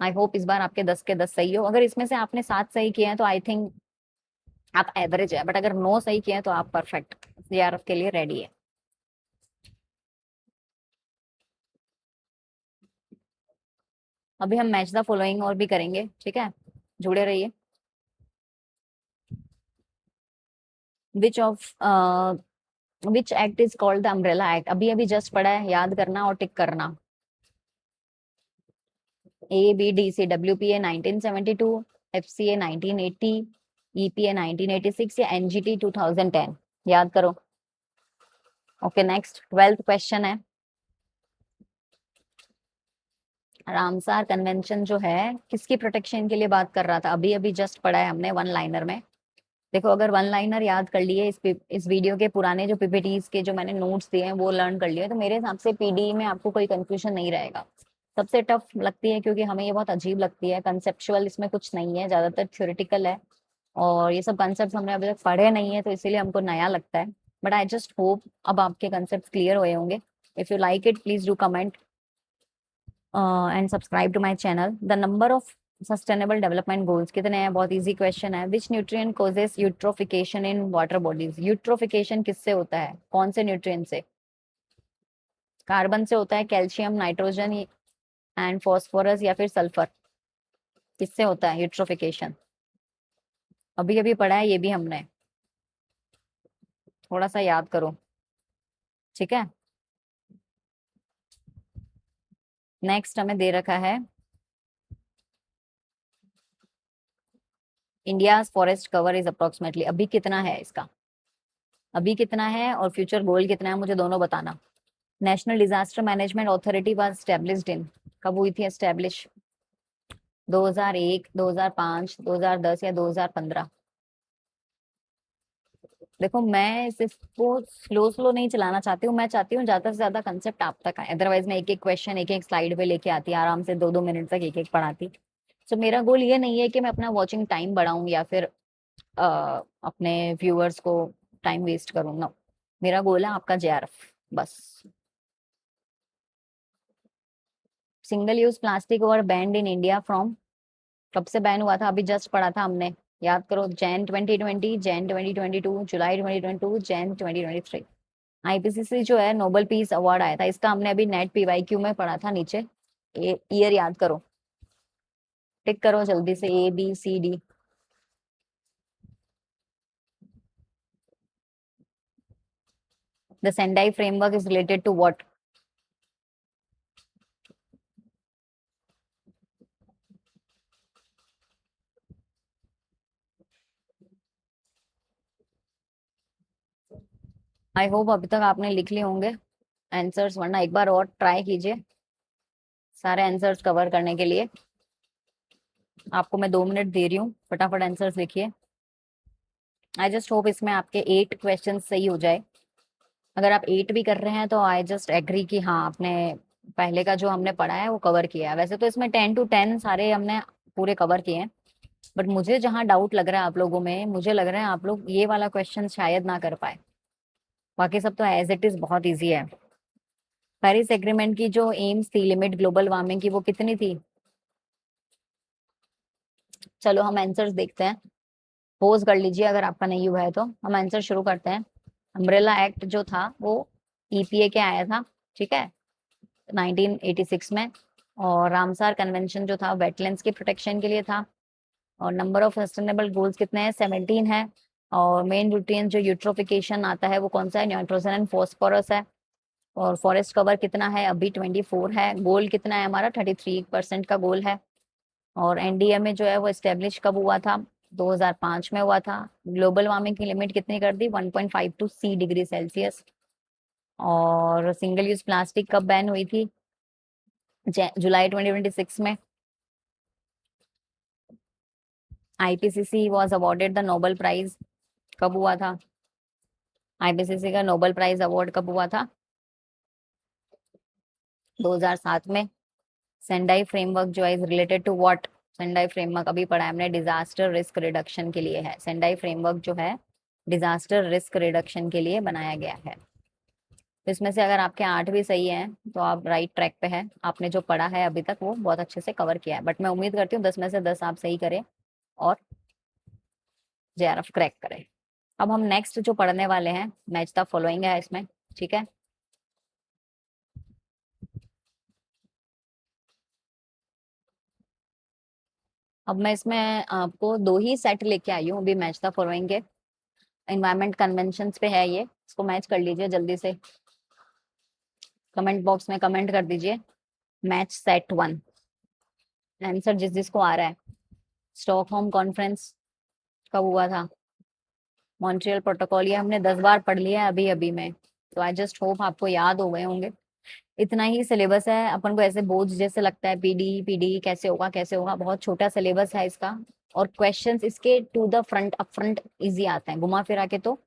Speaker 1: I hope इस बार आपके 10 के 10 सही हो। अगर इसमें से आपने 7 सही किए हैं तो आई थिंक आप एवरेज है, बट अगर 9 सही किए हैं तो आप परफेक्ट CRF के लिए रेडी है। अभी हम मैच द फॉलोइंग और भी करेंगे, ठीक है, जुड़े रहिए। Which of which act is called the umbrella act? अभी अभी जस्ट पढ़ा है, याद करना और टिक करना। ABDC, WPA 1972, FCA 1980, EPA 1986 या NGT 2010? याद करो। ओके, नेक्स्ट 12th क्वेश्चन है। रामसार कन्वेंशन जो है किसकी प्रोटेक्शन के लिए बात कर रहा था? अभी अभी जस्ट पढ़ा है हमने वन लाइनर में। देखो, अगर वन लाइनर याद कर लिए, इस वीडियो के पुराने जो PPTs के जो मैंने नोट्स दिए हैं वो लर्न कर लिए, तो मेरे हिसाब से PD में आपको कोई कंफ्यूजन नहीं रहेगा। सबसे टफ लगती है क्योंकि हमें ये बहुत अजीब लगती है, कंसेप्चुअल इसमें कुछ नहीं है, ज्यादातर थ्योरेटिकल है, और ये सब कंसेप्ट हमने अभी तक पढ़े नहीं है, तो इसीलिए हमको नया लगता है। बट आई जस्ट होप अब आपके कंसेप्ट क्लियर हुए होंगे। If you like it, please do comment and subscribe to my channel. The number of sustainable development goals कितने हैं? बहुत इजी क्वेश्चन है। Which nutrient causes eutrophication in water bodies? Eutrophication किससे होता है? कौन से न्यूट्रिएंट से? कार्बन से होता है, कैल्शियम, नाइट्रोजन एंड फॉस्फोरस, या फिर सल्फर? किससे होता है यूट्रोफिकेशन? अभी अभी पढ़ा है ये भी हमने, थोड़ा सा याद करो। ठीक है, नेक्स्ट हमें दे रखा है India forest cover is approximately. अभी कितना है इसका? अभी कितना है और फ्यूचर गोल कितना है, मुझे दोनों बताना। National disaster management authority was established in, कब हुई थी एस्टेब्लिश? 2001, 2005, 2010 या 2015? देखो, मैं इसको स्लो स्लो नहीं चलाना चाहती हूँ, मैं चाहती हूँ ज्यादा से ज्यादा कंसेप्ट आप तक आए। अदरवाइज मैं एक एक क्वेश्चन एक एक स्लाइड पे लेके आती, आराम से 2-2 मिनट तक एक एक पढ़ाती। तो मेरा गोल ये नहीं है कि मैं अपना वॉचिंग टाइम बढ़ाऊं या फिर अपने व्यूअर्स को टाइम वेस्ट करूँ ना। मेरा गोल है आपका JRF, बस। सिंगल यूज प्लास्टिक और बैंड इन इंडिया फ्रॉम, कब से बैन हुआ था? अभी जस्ट पढ़ा था हमने, याद करो। जैन 2020, जैन 2022, जुलाई 2022, जैन 2023। IPCC जो है नोबेल पीस अवार्ड आया था, इसका हमने अभी नेट PYQ में पढ़ा था नीचे। ईयर याद करो, टिक करो जल्दी से, ABCD। The Sendai framework is related to what? I hope अभी तक आपने लिख लिए होंगे आंसर्स, वरना एक बार और ट्राई कीजिए सारे आंसर्स कवर करने के लिए। आपको मैं 2 मिनट दे रही हूँ, फटाफट आंसर्स लिखिए। आई जस्ट होप इसमें आपके 8 क्वेश्चन सही हो जाए। अगर आप 8 भी कर रहे हैं तो आई जस्ट एग्री कि हाँ, आपने पहले का जो हमने पढ़ा है वो कवर किया है। वैसे तो इसमें 10 to 10 सारे हमने पूरे कवर किए हैं, बट मुझे जहाँ डाउट लग रहा है आप लोगों में, मुझे लग रहा है आप लोग ये वाला क्वेश्चन शायद ना कर पाए। बाकी सब तो एज इट इज बहुत इजी है। पेरिस एग्रीमेंट की जो एम्स थी लिमिट ग्लोबल वार्मिंग की, वो कितनी थी? चलो हम आंसर्स देखते हैं। पोज कर लीजिए अगर आपका नहीं हुआ है तो। हम आंसर शुरू करते हैं। अम्ब्रेला एक्ट जो था वो ईपीए के आया था, ठीक है, 1986 में। और रामसार कन्वेंशन जो था वेटलैंड्स के प्रोटेक्शन के लिए था। और नंबर ऑफ सस्टेनेबल गोल्स कितने हैं? 17 है। और मेन न्यूट्रिएंट जो यूट्रोफिकेशन आता है वो कौन सा है? नाइट्रोजन एंड फॉस्फोरस है। और फॉरेस्ट कवर कितना है? अभी 24 है। गोल कितना है हमारा? 33% का गोल है। और एनडीएमए जो है वो स्टेब्लिश कब हुआ था? 2005 में हुआ था। ग्लोबल वार्मिंग की लिमिट कितनी कर दी? 1.5 टू सी डिग्री सेल्सियस। और सिंगल यूज प्लास्टिक कब बैन हुई थी? जुलाई 2026 में। IPCC was awarded the Nobel prize कब हुआ था? आईपीसीसी का नोबेल प्राइज अवार्ड कब हुआ था? 2007 में। सेंडाई फ्रेमवर्क जो है is related to what? Sendai framework अभी पढ़ा है हमने, डिजास्टर रिस्क रिडक्शन के लिए है। सेंडाई फ्रेमवर्क जो है डिजास्टर रिस्क रिडक्शन के लिए बनाया गया है। तो इसमें से अगर आपके 8 भी सही हैं तो आप राइट ट्रैक पे हैं। आपने जो पढ़ा है अभी तक वो बहुत अच्छे से कवर किया है, बट मैं उम्मीद करती हूँ 10 में से 10 आप सही करें और जेआरएफ क्रैक करें। अब हम नेक्स्ट जो पढ़ने वाले हैं मैच द फॉलोइंग है इसमें, ठीक है। अब मैं इसमें आपको दो ही सेट लेके आई हूँ अभी मैच द फॉलोइंग के। एनवायरमेंट कन्वेंशन पे है ये, इसको मैच कर लीजिए जल्दी से। कमेंट बॉक्स में कमेंट कर दीजिए मैच सेट 1। आंसर जिस जिसको आ रहा है। स्टॉकहोम कॉन्फ्रेंस कब हुआ था? मॉन्ट्रियल प्रोटोकॉल ये हमने 10 बार पढ़ लिया है अभी अभी में, तो आई जस्ट होप आपको याद हो गए होंगे। इतना ही सिलेबस है। अपन को ऐसे बोझ जैसे लगता है, पीडी पीडी कैसे होगा कैसे होगा, बहुत छोटा सिलेबस है इसका। और क्वेश्चंस इसके to the front up front easy आते हैं, घुमा फिरा के तो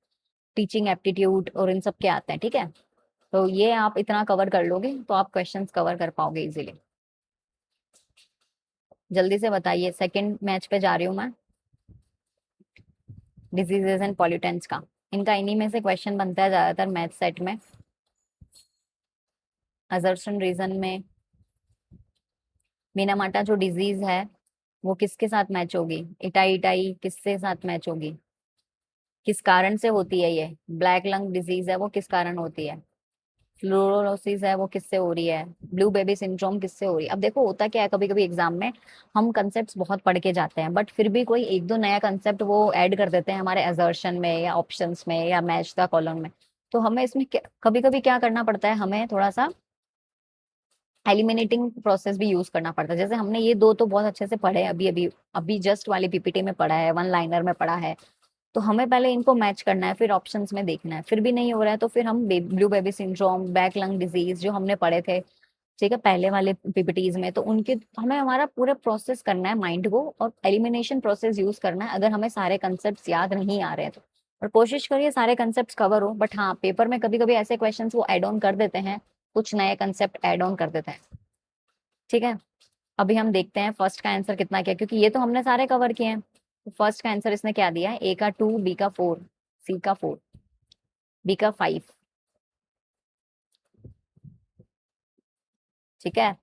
Speaker 1: टीचिंग एप्टीट्यूड और इन सब के आते हैं, ठीक है। तो ये आप इतना कवर कर लोगे तो आप क्वेश्चंस कवर कर पाओगे इजीली। जल्दी से बताइए, सेकंड मैच पे जा रही हूँ मैं। डिजीजेज एंड पॉल्यूटेंट्स का, इनका इन्हीं में से क्वेश्चन बनता है ज्यादातर मैथ सेट में। असर्शन रीजन में मीनामाटा जो डिजीज है वो किसके साथ मैच होगी? इटाई इटाई किसके साथ मैच होगी? किस कारण से होती है ये? ब्लैक लंग डिजीज है वो किस कारण होती है? फ्लूरोसिस है वो किससे हो रही है? ब्लू बेबी सिंड्रोम किससे हो रही है? अब देखो होता क्या है, कभी कभी एग्जाम में हम कंसेप्ट बहुत पढ़ के जाते हैं, बट फिर भी कोई एक दो नया कंसेप्ट वो ऐड कर देते हैं हमारे असर्शन में या ऑप्शंस में या मैच द कॉलम में। तो हमें इसमें कभी कभी क्या करना पड़ता है, हमें थोड़ा सा एलिमिनेटिंग प्रोसेस भी यूज करना पड़ता है। जैसे हमने ये दो तो बहुत अच्छे से पढ़े, अभी अभी अभी जस्ट वाली पीपीटी में पढ़ा है, वन लाइनर में पढ़ा है। तो हमें पहले इनको मैच करना है, फिर ऑप्शंस में देखना है। फिर भी नहीं हो रहा है तो फिर हम blue baby syndrome, back lung disease जो हमने पढ़े थे, ठीक है, पहले वाले पीपीटीज में, तो उनके हमें हमारा पूरा प्रोसेस करना है माइंड को, और एलिमिनेशन प्रोसेस यूज करना है अगर हमें सारे कंसेप्ट याद नहीं आ रहे हैं तो। और कोशिश करिए सारे कंसेप्ट कवर हो, बट हाँ पेपर में कभी कभी ऐसे क्वेश्चन वो एड ऑन कर देते हैं, कुछ नए कंसेप्ट एड ऑन कर देते हैं, ठीक है। अभी हम देखते हैं फर्स्ट का आंसर कितना क्या, क्योंकि ये तो हमने सारे कवर किए हैं। तो फर्स्ट का आंसर इसने क्या दिया है? ए का 2, बी का 4, सी का 4, बी का 5, ठीक है।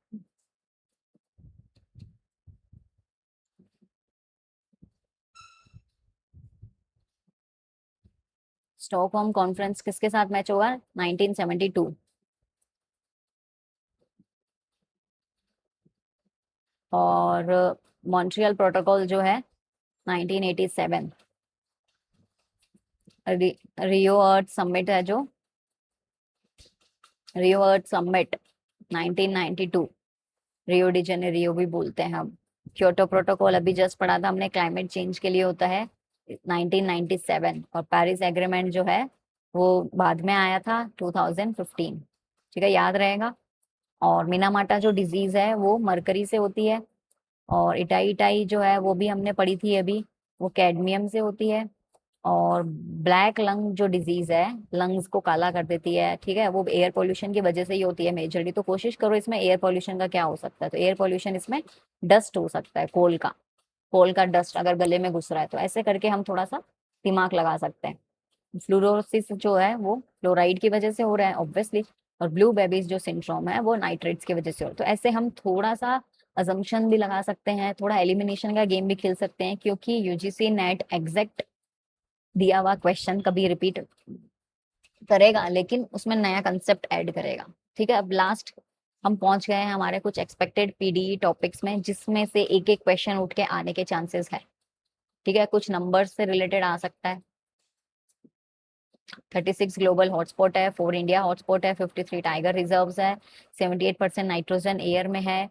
Speaker 1: स्टॉकहोम कॉन्फ्रेंस किसके साथ मैच होगा? 1972। और मॉन्ट्रियल प्रोटोकॉल जो है 1987। रियो अर्थ समिट है जो, रियो अर्थ समिट 1992। रियो डी जेनेरियो भी बोलते हैं हम। क्योटो प्रोटोकॉल अभी जस्ट पढ़ा था हमने, क्लाइमेट चेंज के लिए होता है, 1997। और पेरिस एग्रीमेंट जो है वो बाद में आया था 2015, ठीक है, याद रहेगा। और मिनामाटा जो डिजीज है वो मरकरी से होती है। और इटाई इटाई जो है वो भी हमने पढ़ी थी अभी, वो कैडमियम से होती है। और ब्लैक लंग जो डिजीज है, लंग्स को काला कर देती है, ठीक है, वो एयर पोल्यूशन की वजह से ही होती है मेजरली। तो कोशिश करो इसमें एयर पोल्यूशन का क्या हो सकता है, तो एयर पोल्यूशन इसमें डस्ट हो सकता है, कोल का डस्ट अगर गले में घुस रहा है, तो ऐसे करके हम थोड़ा सा दिमाग लगा सकते हैं। फ्लूरोसिस जो है वो फ्लोराइड की वजह से हो रहा है ऑब्वियसली, और ब्लू बेबीज जो सिंड्रोम है वो नाइट्रेट्स की वजह से हो रहा है। तो ऐसे हम थोड़ा सा अजम्पशन भी लगा सकते हैं, थोड़ा एलिमिनेशन का गेम भी खेल सकते हैं, क्योंकि यूजीसी नेट एग्जैक्ट दिया हुआ क्वेश्चन कभी रिपीट करेगा, लेकिन उसमें नया कंसेप्ट ऐड करेगा। ठीक है, अब लास्ट हम पहुंच गए हैं हमारे कुछ एक्सपेक्टेड पीडी टॉपिक्स में, जिसमें से एक एक क्वेश्चन उठ के आने के चांसेस है। ठीक है, कुछ नंबर्स से रिलेटेड आ सकता है। 36 ग्लोबल हॉटस्पॉट है, 4 इंडिया हॉटस्पॉट है, 53 टाइगर रिजर्व्स है, 78% नाइट्रोजन एयर में है,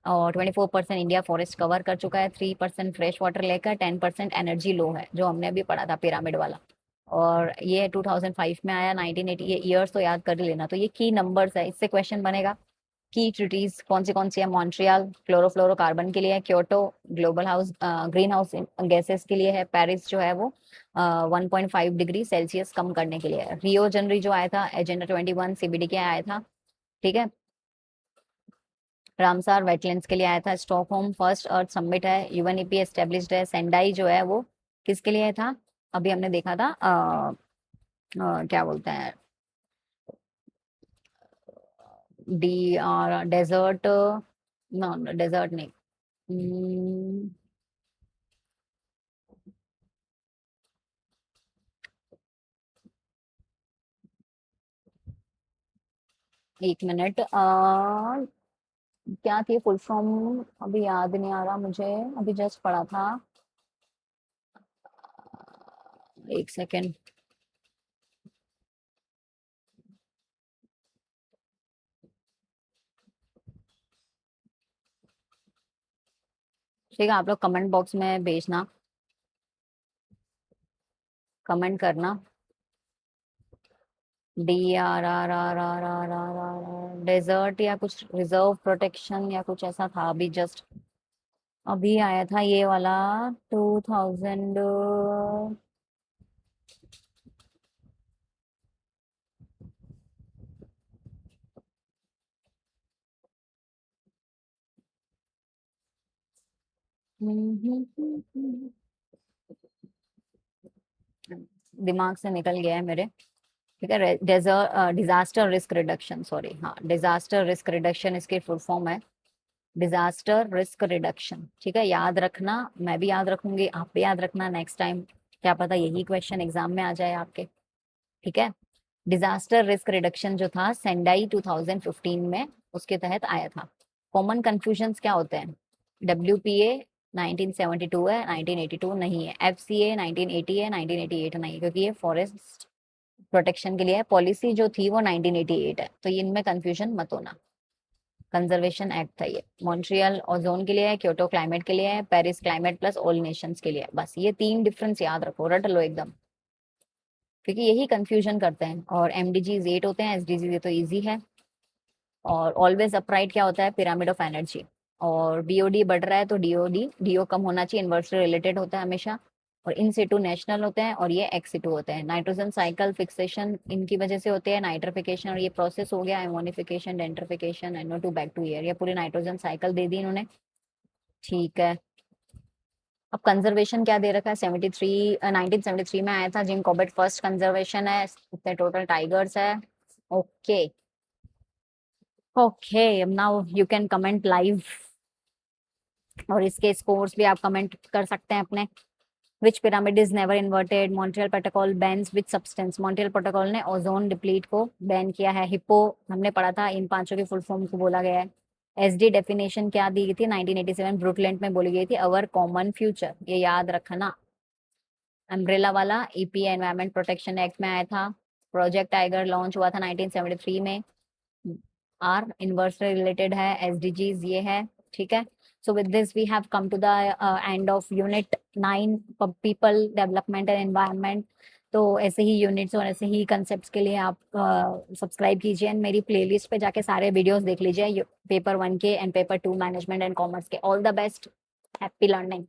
Speaker 1: और 24% इंडिया फॉरेस्ट कवर कर चुका है, 3% फ्रेश वाटर लेकर, 10% एनर्जी लो है, जो हमने अभी पढ़ा था पिरामिड वाला। और ये 2005 में आया, 1980, ये ईयर्स तो याद कर ही लेना। तो ये की नंबर्स है, इससे क्वेश्चन बनेगा। की ट्रीटीज कौन सी है, मॉन्ट्रियल क्लोरोफ्लोरोकार्बन के लिए है, Kyoto global house green house gases के लिए है, पेरिस जो है वो 1.5 डिग्री सेल्सियस कम करने के लिए है, रियो जनवरी जो आया था एजेंडा 21 सीबीडी के आया था। ठीक है, रामसार वेटलैंड्स के लिए आया था, स्टॉकहोम फर्स्ट अर्थ समिट है, यूएनईपी एस्टेब्लिश्ड है, सेंडाई जो है वो किसके लिए था, अभी हमने देखा था क्या बोलते हैं, डी डेजर्ट, नो डेजर्ट नहीं, हम्म, एक मिनट, क्या थी फुल फॉर्म, अभी याद नहीं आ रहा मुझे, अभी जस्ट पढ़ा था, एक सेकेंड। ठीक है, आप लोग कमेंट बॉक्स में भेजना, कमेंट करना। DRRRRRRR डेजर्ट या कुछ रिजर्व प्रोटेक्शन या कुछ ऐसा था, अभी जस्ट अभी आया था ये वाला 2000। दिमाग से निकल गया है मेरे। ठीक है, डिजास्टर रिस्क रिडक्शन, सॉरी, हाँ, डिजास्टर रिस्क रिडक्शन इसकी फुल फॉर्म है, डिजास्टर रिस्क रिडक्शन। ठीक है, याद रखना, मैं भी याद रखूंगी, आप भी याद रखना, नेक्स्ट टाइम क्या पता यही क्वेश्चन एग्जाम में आ जाए आपके। ठीक है, डिजास्टर रिस्क रिडक्शन जो था सेंडाई 2015 में उसके तहत आया था। कॉमन कंफ्यूजन्स क्या होते हैं, WPA 1972 है, 1982 नहीं है, FCA 1980 है, 1988 नहीं है, क्योंकि ये फॉरेस्ट प्रोटेक्शन के लिए है, पॉलिसी जो थी वो 1988 है, तो ये इनमें कंफ्यूजन मत होना। कंजर्वेशन एक्ट था ये, मॉन्ट्रियल ओजोन के लिए है, क्योटो क्लाइमेट के लिए है, Paris climate plus all Nations के लिए है। बस ये तीन डिफरेंस याद रखो, रट लो एकदम, क्योंकि यही कंफ्यूजन करते हैं। और MDGs 8 होते हैं, SDGs ये तो इजी है। और ऑलवेज अपराइट क्या होता है, पिरामिड ऑफ एनर्जी। और BOD बढ़ रहा है तो DO कम होना चाहिए, इन्वर्सली रिलेटेड होता है हमेशा। और इन सिटू नेशनल होते हैं, और ये एक्स सिटू होते हैं। नाइट्रोजन साइकिल फिक्सेशन इनकी वजह से होते हैं, नाइट्रिफिकेशन, और ये प्रोसेस हो गया ammonification, denitrification, NO2 back to air, ये पूरी नाइट्रोजन साइकिल दे दी इन्होंने। ठीक है, अब कंजर्वेशन क्या दे रखा है, 1973 में आया था, जिम कॉर्बेट फर्स्ट कंजर्वेशन है, इतने टोटल टाइगर्स है। Okay, okay, now you can comment live, और इसके स्कोर्स भी आप कमेंट कर सकते हैं अपने। Which pyramid is never inverted, Montreal protocol bans which substance, Montreal protocol ने ओजोन डिप्लीट को बैन किया है। हिप्पो हमने पढ़ा था, इन पांचों की फुल फॉर्म को बोला गया है। SD डेफिनेशन क्या दी गई थी, 1987 ब्रुकलैंड में बोली गई थी, अवर कॉमन फ्यूचर, ये याद रखना। अम्ब्रेला वाला EPA एनवायरमेंट प्रोटेक्शन एक्ट में आया था। प्रोजेक्ट टाइगर लॉन्च हुआ था 1973 में। आर इन्वर्सली रिलेटेड है, SDGs ये है। ठीक है, so with this we have come to the end of unit 9, people development and environment. तो ऐसे ही यूनिट्स और ऐसे ही कंसेप्ट के लिए आप सब्सक्राइब कीजिए, एंड मेरी प्लेलिस्ट पे जाके सारे वीडियोस देख लीजिए, पेपर 1 के and paper 2 management and commerce के। All the best, happy learning.